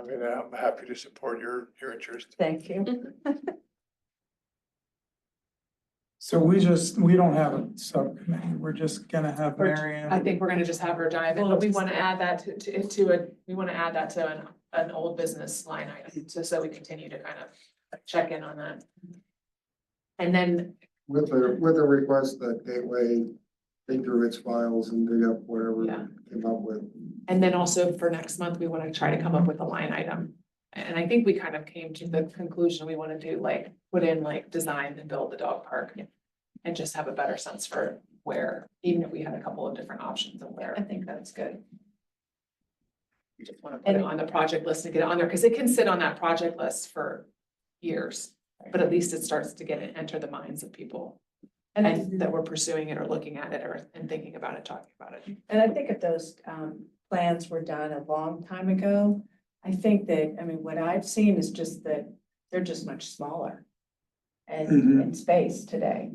Speaker 10: I mean, I'm happy to support your interest.
Speaker 6: Thank you.
Speaker 2: So we don't have a subcommittee. We're just gonna have Marianne.
Speaker 1: I think we're gonna just have her dive in,
Speaker 6: Well,
Speaker 1: but we
Speaker 6: just-
Speaker 1: want to add that we want to add that to an old business line item, so we continue to kind of check in on that. And then,
Speaker 4: With a request that Gateway dig through its files and dig up whatever
Speaker 1: Yeah.
Speaker 4: it came up with.
Speaker 1: and then also for next month, we want to try to come up with a line item. And I think we kind of came to the conclusion we want to do like, put in like design and build the dog park. And just have a better sense for where, even if we had a couple of different options of where.
Speaker 6: I think that's good.
Speaker 1: We just want to put it on the project list and get it on there, because it can sit on that project list for years. But at least it starts to get it, enter the minds of people. And that we're pursuing it or looking at it or, and thinking about it, talking about it.
Speaker 6: And I think if those plans were done a long time ago, I think that, I mean, what I've seen is just that they're just much smaller. And
Speaker 2: Mhm.
Speaker 6: in space today.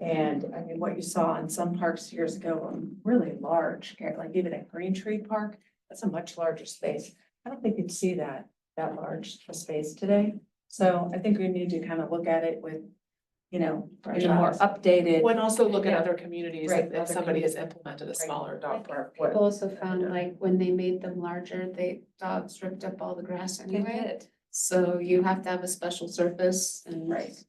Speaker 6: And I mean, what you saw in some parks years ago were really large, like even at Green Tree Park, that's a much larger space. I don't think you'd see that large a space today. So I think we need to kind of look at it with, you know, in a more updated.
Speaker 1: Well, and also look at
Speaker 6: Yeah.
Speaker 1: other communities,
Speaker 6: Right,
Speaker 1: if
Speaker 6: other
Speaker 1: somebody has
Speaker 6: communities.
Speaker 1: implemented a
Speaker 6: Right.
Speaker 1: smaller dog park.
Speaker 5: People also found like when they made them larger, dogs ripped up all the grass anyway. So you have to have a special surface and.
Speaker 6: Right.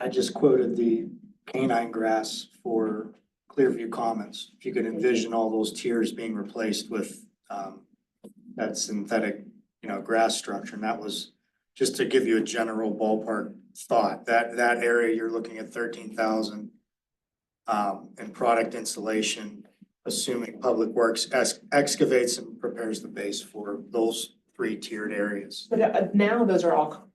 Speaker 3: I just quoted the canine grass for Clearview Commons. If you could envision all those tiers being replaced with that synthetic, grass structure, and that was just to give you a general ballpark thought, that area, you're looking at 13,000 in product installation, assuming Public Works excavates and prepares the base for those 3 tiered areas.
Speaker 1: But now those are all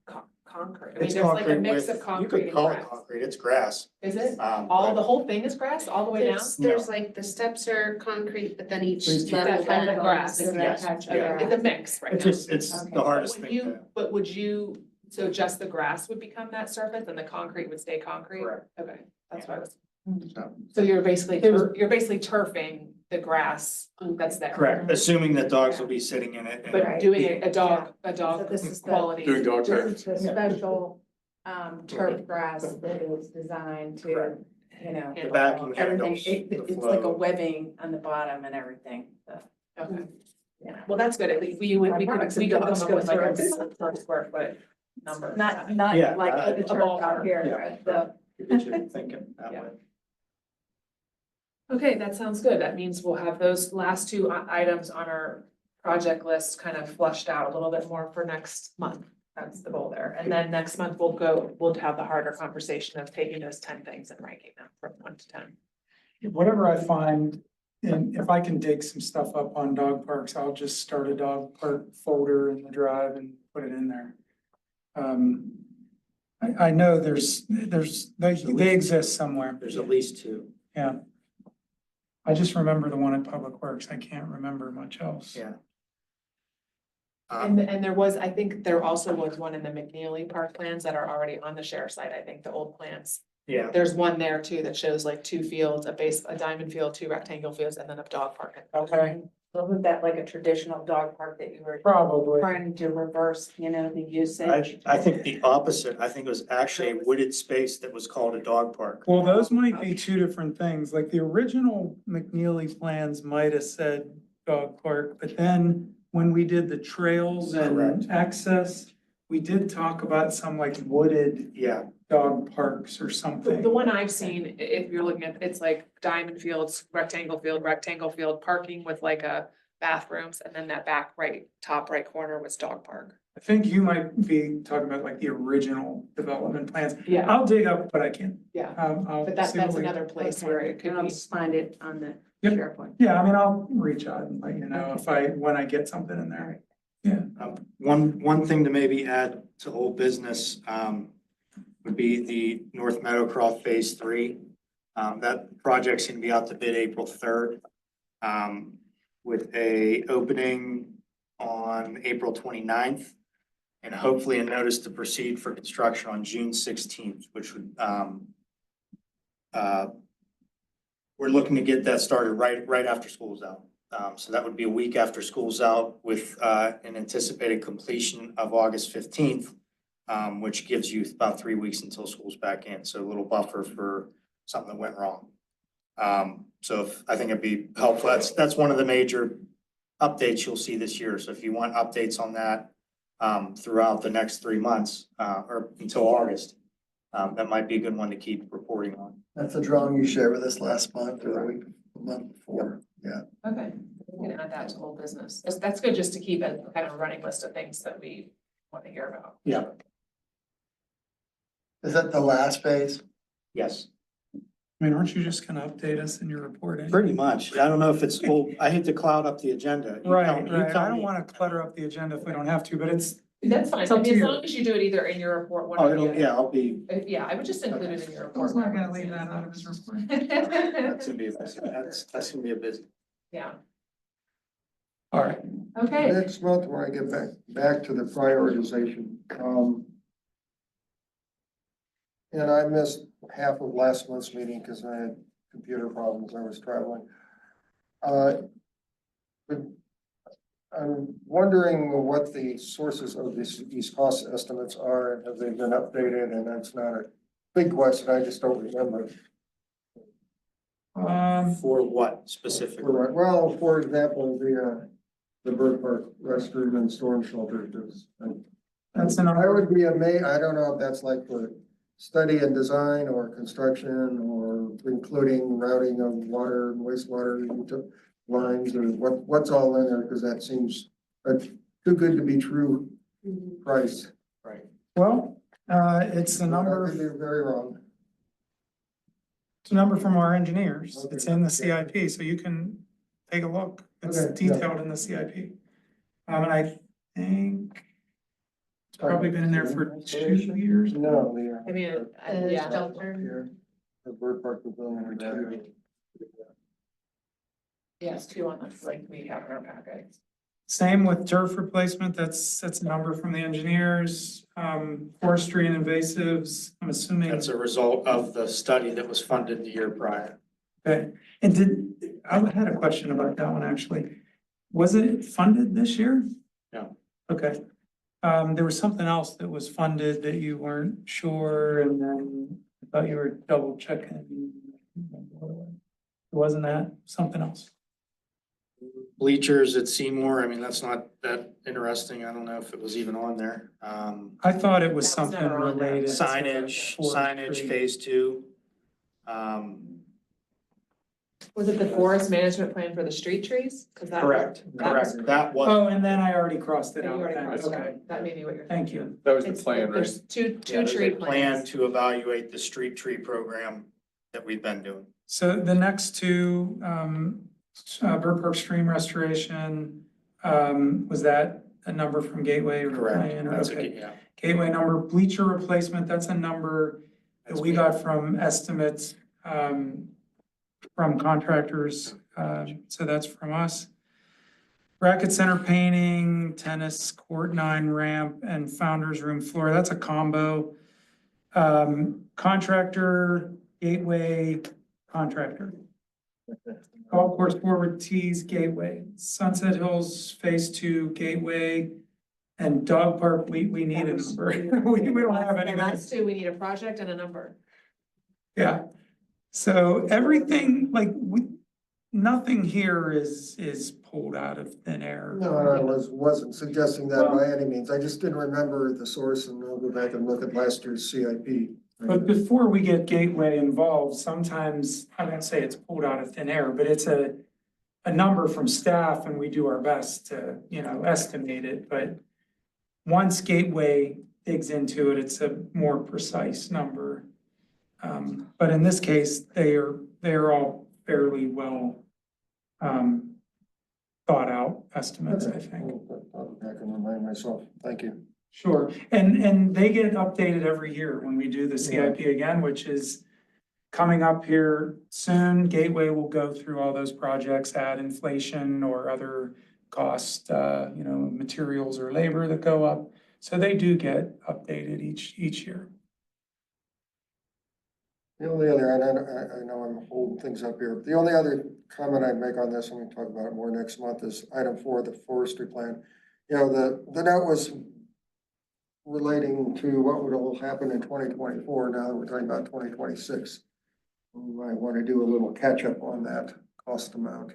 Speaker 1: concrete. I mean,
Speaker 3: It's
Speaker 1: there's like a
Speaker 3: concrete
Speaker 1: mix
Speaker 3: with,
Speaker 1: of
Speaker 3: you
Speaker 1: concrete
Speaker 3: could
Speaker 1: and
Speaker 3: call it
Speaker 1: grass.
Speaker 3: concrete, it's grass.
Speaker 1: Is it?
Speaker 3: But
Speaker 1: The whole thing is grass, all the way down?
Speaker 5: There's like the steps are concrete, but then each
Speaker 3: Please keep
Speaker 5: level.
Speaker 1: that kind of
Speaker 5: down
Speaker 1: grass.
Speaker 5: is the
Speaker 3: Yes,
Speaker 5: patch of
Speaker 3: yeah.
Speaker 5: grass.
Speaker 1: It's a mix right
Speaker 3: It's
Speaker 1: now.
Speaker 3: just, it's
Speaker 6: Okay.
Speaker 3: the hardest thing.
Speaker 1: But would you, so just the grass would become that surface and the concrete would stay concrete?
Speaker 3: Correct.
Speaker 1: Okay, that's what I was.
Speaker 3: So-
Speaker 1: So you're basically turfing the grass that's there.
Speaker 3: Correct, assuming that dogs will be sitting in it. and-
Speaker 1: But
Speaker 6: Right.
Speaker 1: doing a
Speaker 6: So
Speaker 1: dog
Speaker 6: this is the-
Speaker 1: quality.
Speaker 7: Doing dog
Speaker 6: This
Speaker 7: turf.
Speaker 6: is the special turf grass that is designed to,
Speaker 3: Correct.
Speaker 6: you know.
Speaker 3: The backing
Speaker 6: Everything,
Speaker 3: handles,
Speaker 6: it-
Speaker 3: the
Speaker 6: it's like a
Speaker 3: flow.
Speaker 6: webbing on the bottom and everything, so,
Speaker 1: Okay,
Speaker 6: yeah.
Speaker 1: well, that's good, at least we could come up with like a per square foot number.
Speaker 6: Not
Speaker 3: Yeah,
Speaker 6: like the
Speaker 1: a
Speaker 6: turf
Speaker 1: ballpark,
Speaker 6: out here,
Speaker 3: yeah.
Speaker 6: the,
Speaker 3: To get you thinking that
Speaker 1: Yeah.
Speaker 3: way.
Speaker 1: Okay, that sounds good. That means we'll have those last 2 items on our project list kind of flushed out a little bit more for next month. That's the goal there. And then next month we'll have the harder conversation of taking those 10 things and ranking them from 1 to 10.
Speaker 2: Whatever I find, and if I can dig some stuff up on dog parks, I'll just start a dog park folder in the drive and put it in there. I know they exist somewhere.
Speaker 3: There's at least two.
Speaker 2: Yeah. I just remember the one at Public Works. I can't remember much else.
Speaker 3: Yeah.
Speaker 1: And there was, I think there also was one in the McNeely Park plans that are already on the sheriff's site, I think, the old plans.
Speaker 3: Yeah,
Speaker 1: There's one there too that shows like two fields, a diamond field, two rectangle fields, and then a dog park.
Speaker 2: Okay,
Speaker 6: Wasn't that like a traditional dog park that you were
Speaker 2: probably.
Speaker 6: trying to reverse, the usage?
Speaker 3: I think the opposite. I think it was actually a wooded space that was called a dog park.
Speaker 2: Well, those might be two different things. Like the original McNeely plans might have said dog park, but then when we did the trails and
Speaker 3: Correct.
Speaker 2: access, we did talk about some like wooded
Speaker 3: Yeah,
Speaker 2: dog parks or
Speaker 1: The
Speaker 2: something.
Speaker 1: one I've seen, if you're looking at, it's like diamond fields, rectangle field, parking with like a bathrooms, and then that back top right corner was dog park.
Speaker 2: I think you might be talking about like the original development plans.
Speaker 1: Yeah,
Speaker 2: I'll dig up, but I can't.
Speaker 1: yeah,
Speaker 2: I'll
Speaker 1: but that's
Speaker 2: see what we-
Speaker 1: another place where it could
Speaker 6: I'll
Speaker 1: be.
Speaker 6: just find it on the
Speaker 2: Yep.
Speaker 6: SharePoint.
Speaker 2: Yeah, I mean, I'll reach out and let you know when I get something in there.
Speaker 3: one thing to maybe add to old business, would be the North Meadowcroft Phase 3. That project's gonna be out to bid April 3rd, with a opening on April 29th. And hopefully a notice to proceed for construction on June 16th, which would, we're looking to get that started right after school's out. So that would be a week after school's out with, an anticipated completion of August 15th, which gives you about 3 weeks until school's back in, so a little buffer for something that went wrong. I think it'd be helpful. That's one of the major updates you'll see this year. So if you want updates on that, throughout the next 3 months, or until August, that might be a good one to keep reporting on.
Speaker 8: That's the drawing you shared with us last month or the month before, yeah.
Speaker 1: Okay, we can add that to old business. That's good just to keep a kind of a running list of things that we want to hear about.
Speaker 3: Yeah.
Speaker 8: Is that the last phase?
Speaker 3: Yes,
Speaker 2: I mean, aren't you just gonna update us in your report? anyway?
Speaker 3: pretty much. I don't know if it's, well, I hate to cloud up the agenda. You
Speaker 2: Right,
Speaker 3: tell me- you
Speaker 2: right.
Speaker 3: tell
Speaker 2: I don't
Speaker 3: me.
Speaker 2: wanna clutter up the agenda if we don't have to, but it's,
Speaker 1: That's fine.
Speaker 2: It's up
Speaker 1: I mean,
Speaker 2: to
Speaker 1: as
Speaker 2: you.
Speaker 1: long as you do it either in your report, one
Speaker 3: Oh,
Speaker 1: or the
Speaker 3: it'll,
Speaker 1: other.
Speaker 3: yeah, I'll be,
Speaker 1: Yeah, I would just include it in your report.
Speaker 2: Paul's not gonna leave that out of his report.
Speaker 3: that's gonna be, that's gonna be a busy.
Speaker 1: Yeah,
Speaker 2: All right.
Speaker 1: okay.
Speaker 4: Next month, when I get back to the prioritization, and I missed half of last month's meeting because I had computer problems, I was traveling. But I'm wondering what the sources of these cost estimates are, and have they been updated, and that's not a big question, I just don't remember.
Speaker 3: For what specifically?
Speaker 4: Well, for example, the Bird Park restroom and storm shelter,
Speaker 2: That's an,
Speaker 4: I would be amazed, I don't know if that's like for study and design or construction or including routing of water and wastewater lines or what's all in there, because that seems too good to be true price.
Speaker 3: Right.
Speaker 2: well, it's the
Speaker 4: I
Speaker 2: number,
Speaker 4: could be very wrong.
Speaker 2: it's a number from our engineers.
Speaker 4: Okay.
Speaker 2: It's in the CIP, so you can take a look. It's
Speaker 4: Okay, yeah.
Speaker 2: detailed in the CIP. And I think it's probably been in there for 2 years.
Speaker 4: No,
Speaker 1: I mean,
Speaker 5: The
Speaker 1: yeah,
Speaker 5: shelter.
Speaker 4: here, the Bird Park Pavilion.
Speaker 1: yes, two on the link we have in our packets.
Speaker 2: Same with turf replacement, that's a number from the engineers, forestry and invasives, I'm assuming.
Speaker 3: That's a result of the study that was funded the year prior.
Speaker 2: Okay, and I had a question about that one, actually. Was it funded this year?
Speaker 3: No.
Speaker 2: Okay, there was something else that was funded that you weren't sure, and then I thought you were double checking. Wasn't that something else?
Speaker 3: Bleachers at Seymour, I mean, that's not that interesting. I don't know if it was even on there.
Speaker 2: I thought it was
Speaker 1: That was
Speaker 2: something
Speaker 1: never on there.
Speaker 2: related. to
Speaker 3: Signage,
Speaker 2: forestry.
Speaker 3: phase 2.
Speaker 1: Was it the forest management plan for the street trees? Cause that.
Speaker 3: Correct,
Speaker 1: that was-
Speaker 3: correct. That was,
Speaker 2: Oh, and then I already crossed it
Speaker 1: You
Speaker 2: out.
Speaker 1: already
Speaker 2: Thanks.
Speaker 1: crossed it
Speaker 2: Okay,
Speaker 1: out. That may be what you're.
Speaker 2: thank you.
Speaker 7: That was the
Speaker 1: It's-
Speaker 7: plan, right?
Speaker 1: There's two
Speaker 3: yeah, there's
Speaker 1: tree
Speaker 3: a plan
Speaker 1: plans.
Speaker 3: to evaluate the street tree program that we've been doing.
Speaker 2: So the next two, Bird Park stream restoration, was that a number from Gateway or
Speaker 3: Correct.
Speaker 2: Ryan?
Speaker 3: That's
Speaker 2: Okay.
Speaker 3: yeah.
Speaker 2: Gateway number, bleacher replacement, that's a number that
Speaker 3: That's
Speaker 2: we
Speaker 3: me.
Speaker 2: got from estimates, from contractors, so that's from us. Racket center painting, tennis court 9 ramp, and founder's room floor, that's a combo. Contractor, Gateway, contractor. Golf course forward tees, Gateway, Sunset Hills Phase 2, Gateway, and dog park, we need a number. We don't have any.
Speaker 1: And that's two, we need a project and a number.
Speaker 2: Yeah, so everything, like, nothing here is pulled out of thin air.
Speaker 4: No, and I wasn't suggesting that by any means. I just didn't remember the source, and I'll go back and look at last year's CIP.
Speaker 2: But before we get Gateway involved, sometimes, I won't say it's pulled out of thin air, but it's a number from staff, and we do our best to, estimate it, but once Gateway digs into it, it's a more precise number. But in this case, they are all fairly well thought out estimates, I think.
Speaker 4: I'll go back and remind myself. Thank you.
Speaker 2: Sure, and they get updated every year when we do the CIP again, which is coming up here soon. Gateway will go through all those projects, add inflation or other cost, materials or labor that go up. So they do get updated each year.
Speaker 4: The only other, and I know I'm holding things up here, the only other comment I'd make on this, and we can talk about it more next month, is item 4, the forestry plan. The note was relating to what will happen in 2024, now that we're talking about 2026. We might want to do a little catch up on that cost amount.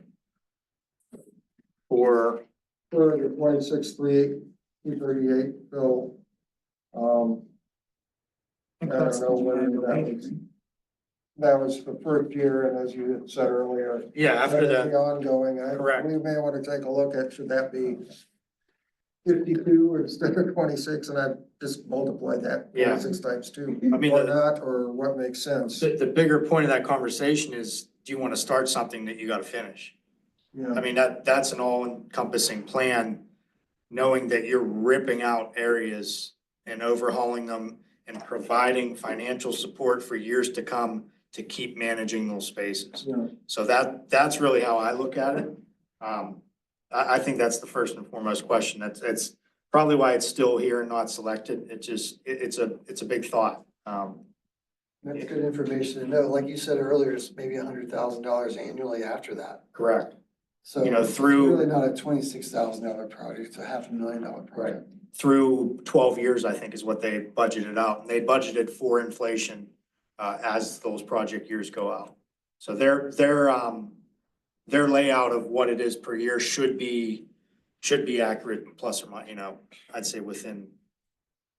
Speaker 3: For
Speaker 4: For the 26,338 bill, I don't know whether that was the first year, and as you had said earlier,
Speaker 3: after
Speaker 4: that'll
Speaker 3: the,
Speaker 4: be ongoing.
Speaker 3: Correct.
Speaker 4: We may want to take a look at, should that be 52 instead of 26, and I just multiply that
Speaker 3: Yeah.
Speaker 4: 26 times 2,
Speaker 3: I mean,
Speaker 4: or
Speaker 3: the,
Speaker 4: not, or what makes sense.
Speaker 3: the bigger point of that conversation is, do you want to start something that you got to finish?
Speaker 4: Yeah,
Speaker 3: I mean, that's an all encompassing plan, knowing that you're ripping out areas and overhauling them and providing financial support for years to come to keep managing those spaces.
Speaker 4: yeah.
Speaker 3: So that's really how I look at it. I think that's the first and foremost question. That's probably why it's still here and not selected. It's a big thought.
Speaker 8: That's good information to know. Like you said earlier, it's maybe $100,000 annually after that.
Speaker 3: Correct.
Speaker 8: So
Speaker 3: You know,
Speaker 8: it's
Speaker 3: through-
Speaker 8: really not a $26,000 project, it's a $500,000 project.
Speaker 3: Through 12 years, I think, is what they budgeted out. And they budgeted for inflation as those project years go out. So their layout of what it is per year should be accurate, plus or minus, I'd say within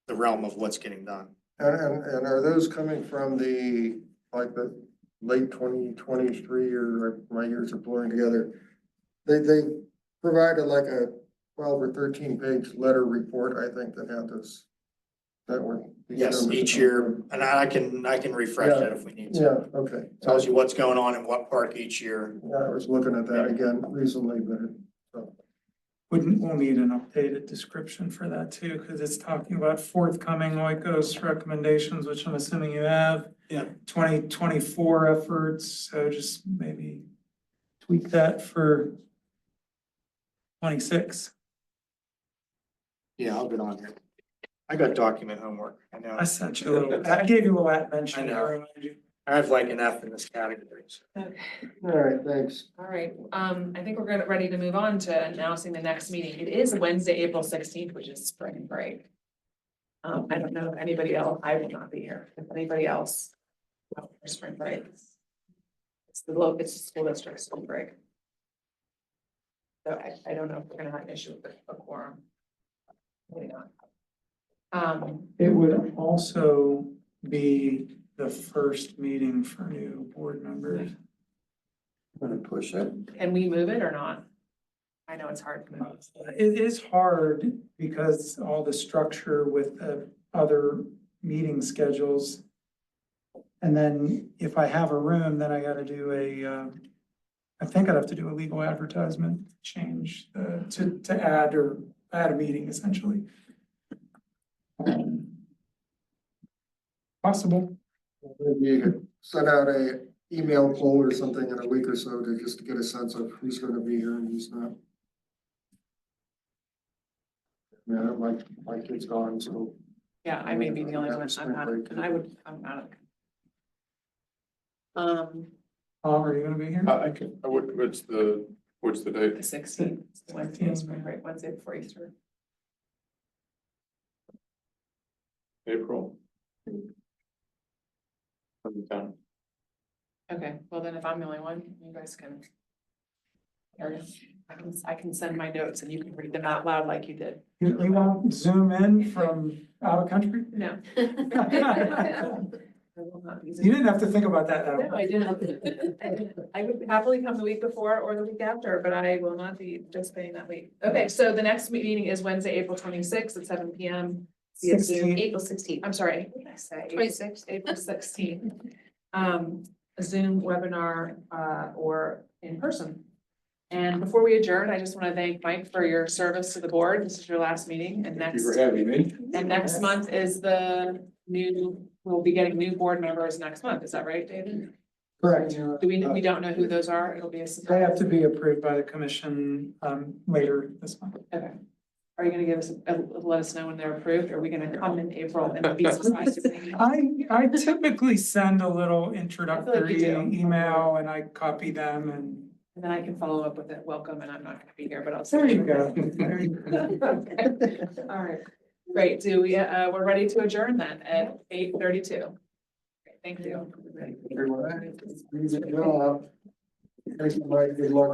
Speaker 3: the realm of what's getting done.
Speaker 4: And are those coming from the late 2023, or my years are blurring together? They provided like a 12 or 13 page letter report, I think, that had this. That were.
Speaker 3: Yes, each year, and I can refresh that if we need to.
Speaker 4: Yeah, okay.
Speaker 3: Tells you what's going on in what park each year.
Speaker 4: Yeah, I was looking at that again recently, but
Speaker 2: We'll need an updated description for that too, because it's talking about forthcoming Oikos recommendations, which I'm assuming you have.
Speaker 3: Yeah.
Speaker 2: 2024 efforts, so just maybe tweak that for 26.
Speaker 3: Yeah, I'll get on here. I got document homework. I know.
Speaker 2: I sent you a little, I gave you a little mention.
Speaker 3: I know.
Speaker 2: to remind you.
Speaker 3: I have like an F in this category. So.
Speaker 1: Okay,
Speaker 4: all right, thanks.
Speaker 1: all right, I think we're ready to move on to announcing the next meeting. It is Wednesday, April 16th, which is spring break. I don't know if anybody else, I will not be here, if anybody else, for spring break. It's the school district spring break. So I don't know if we're gonna have an issue with a quorum. Maybe not.
Speaker 2: It would also be the first meeting for new board members.
Speaker 8: I'm gonna push it.
Speaker 1: Can we move it or not? I know it's hard to move.
Speaker 2: It is hard because all the structure with the other meeting schedules. And then if I have a room, then I gotta do I think I'd have to do a legal advertisement change to add or at a meeting essentially. Possible.
Speaker 4: Maybe you could send out a email poll or something in a week or so to just get a sense of who's gonna be here and who's not. Yeah, my kid's gone, so.
Speaker 1: Yeah, I may be the only one, I'm not, and I'm not.
Speaker 2: Are you gonna be here?
Speaker 7: I can, what's the date?
Speaker 1: The 16th, Wednesday, spring break, Wednesday before Easter.
Speaker 7: April? Sometime.
Speaker 1: Okay, well then if I'm the only one, you guys can. Or I can send my notes and you can read them out loud like you did.
Speaker 2: You won't zoom in from out of country?
Speaker 1: No. I will not be.
Speaker 2: You didn't have to think about that.
Speaker 1: No, I didn't. I would happily come the week before or the week after, but I will not be participating that week. Okay, so the next meeting is Wednesday, April 26th at 7 p.m. via Zoom.
Speaker 5: April 16th.
Speaker 1: I'm sorry, what did I say?
Speaker 5: 26th.
Speaker 1: April 16th. A Zoom webinar, or in person. And before we adjourn, I just want to thank Mike for your service to the board. This is your last meeting and
Speaker 7: Thank you
Speaker 1: next,
Speaker 7: for having me.
Speaker 1: and next month is we'll be getting new board members next month. Is that right, David?
Speaker 2: Correct.
Speaker 1: Do we don't know who those are? It'll be a
Speaker 2: They
Speaker 1: surprise.
Speaker 2: have to be approved by the commission, later this month.
Speaker 1: Okay. Are you gonna give us, let us know when they're approved? Or are we gonna come in April and be surprised?
Speaker 2: I typically send a little
Speaker 1: do.
Speaker 2: introductory email and I copy them and
Speaker 1: And then I can follow up with it. Welcome, and I'm not gonna be here, but I'll.
Speaker 2: there you go. There you go.
Speaker 1: All right, great. We're ready to adjourn then at 8:32. Thank you.
Speaker 4: Everyone, good job. Thank you, Mike. Good luck.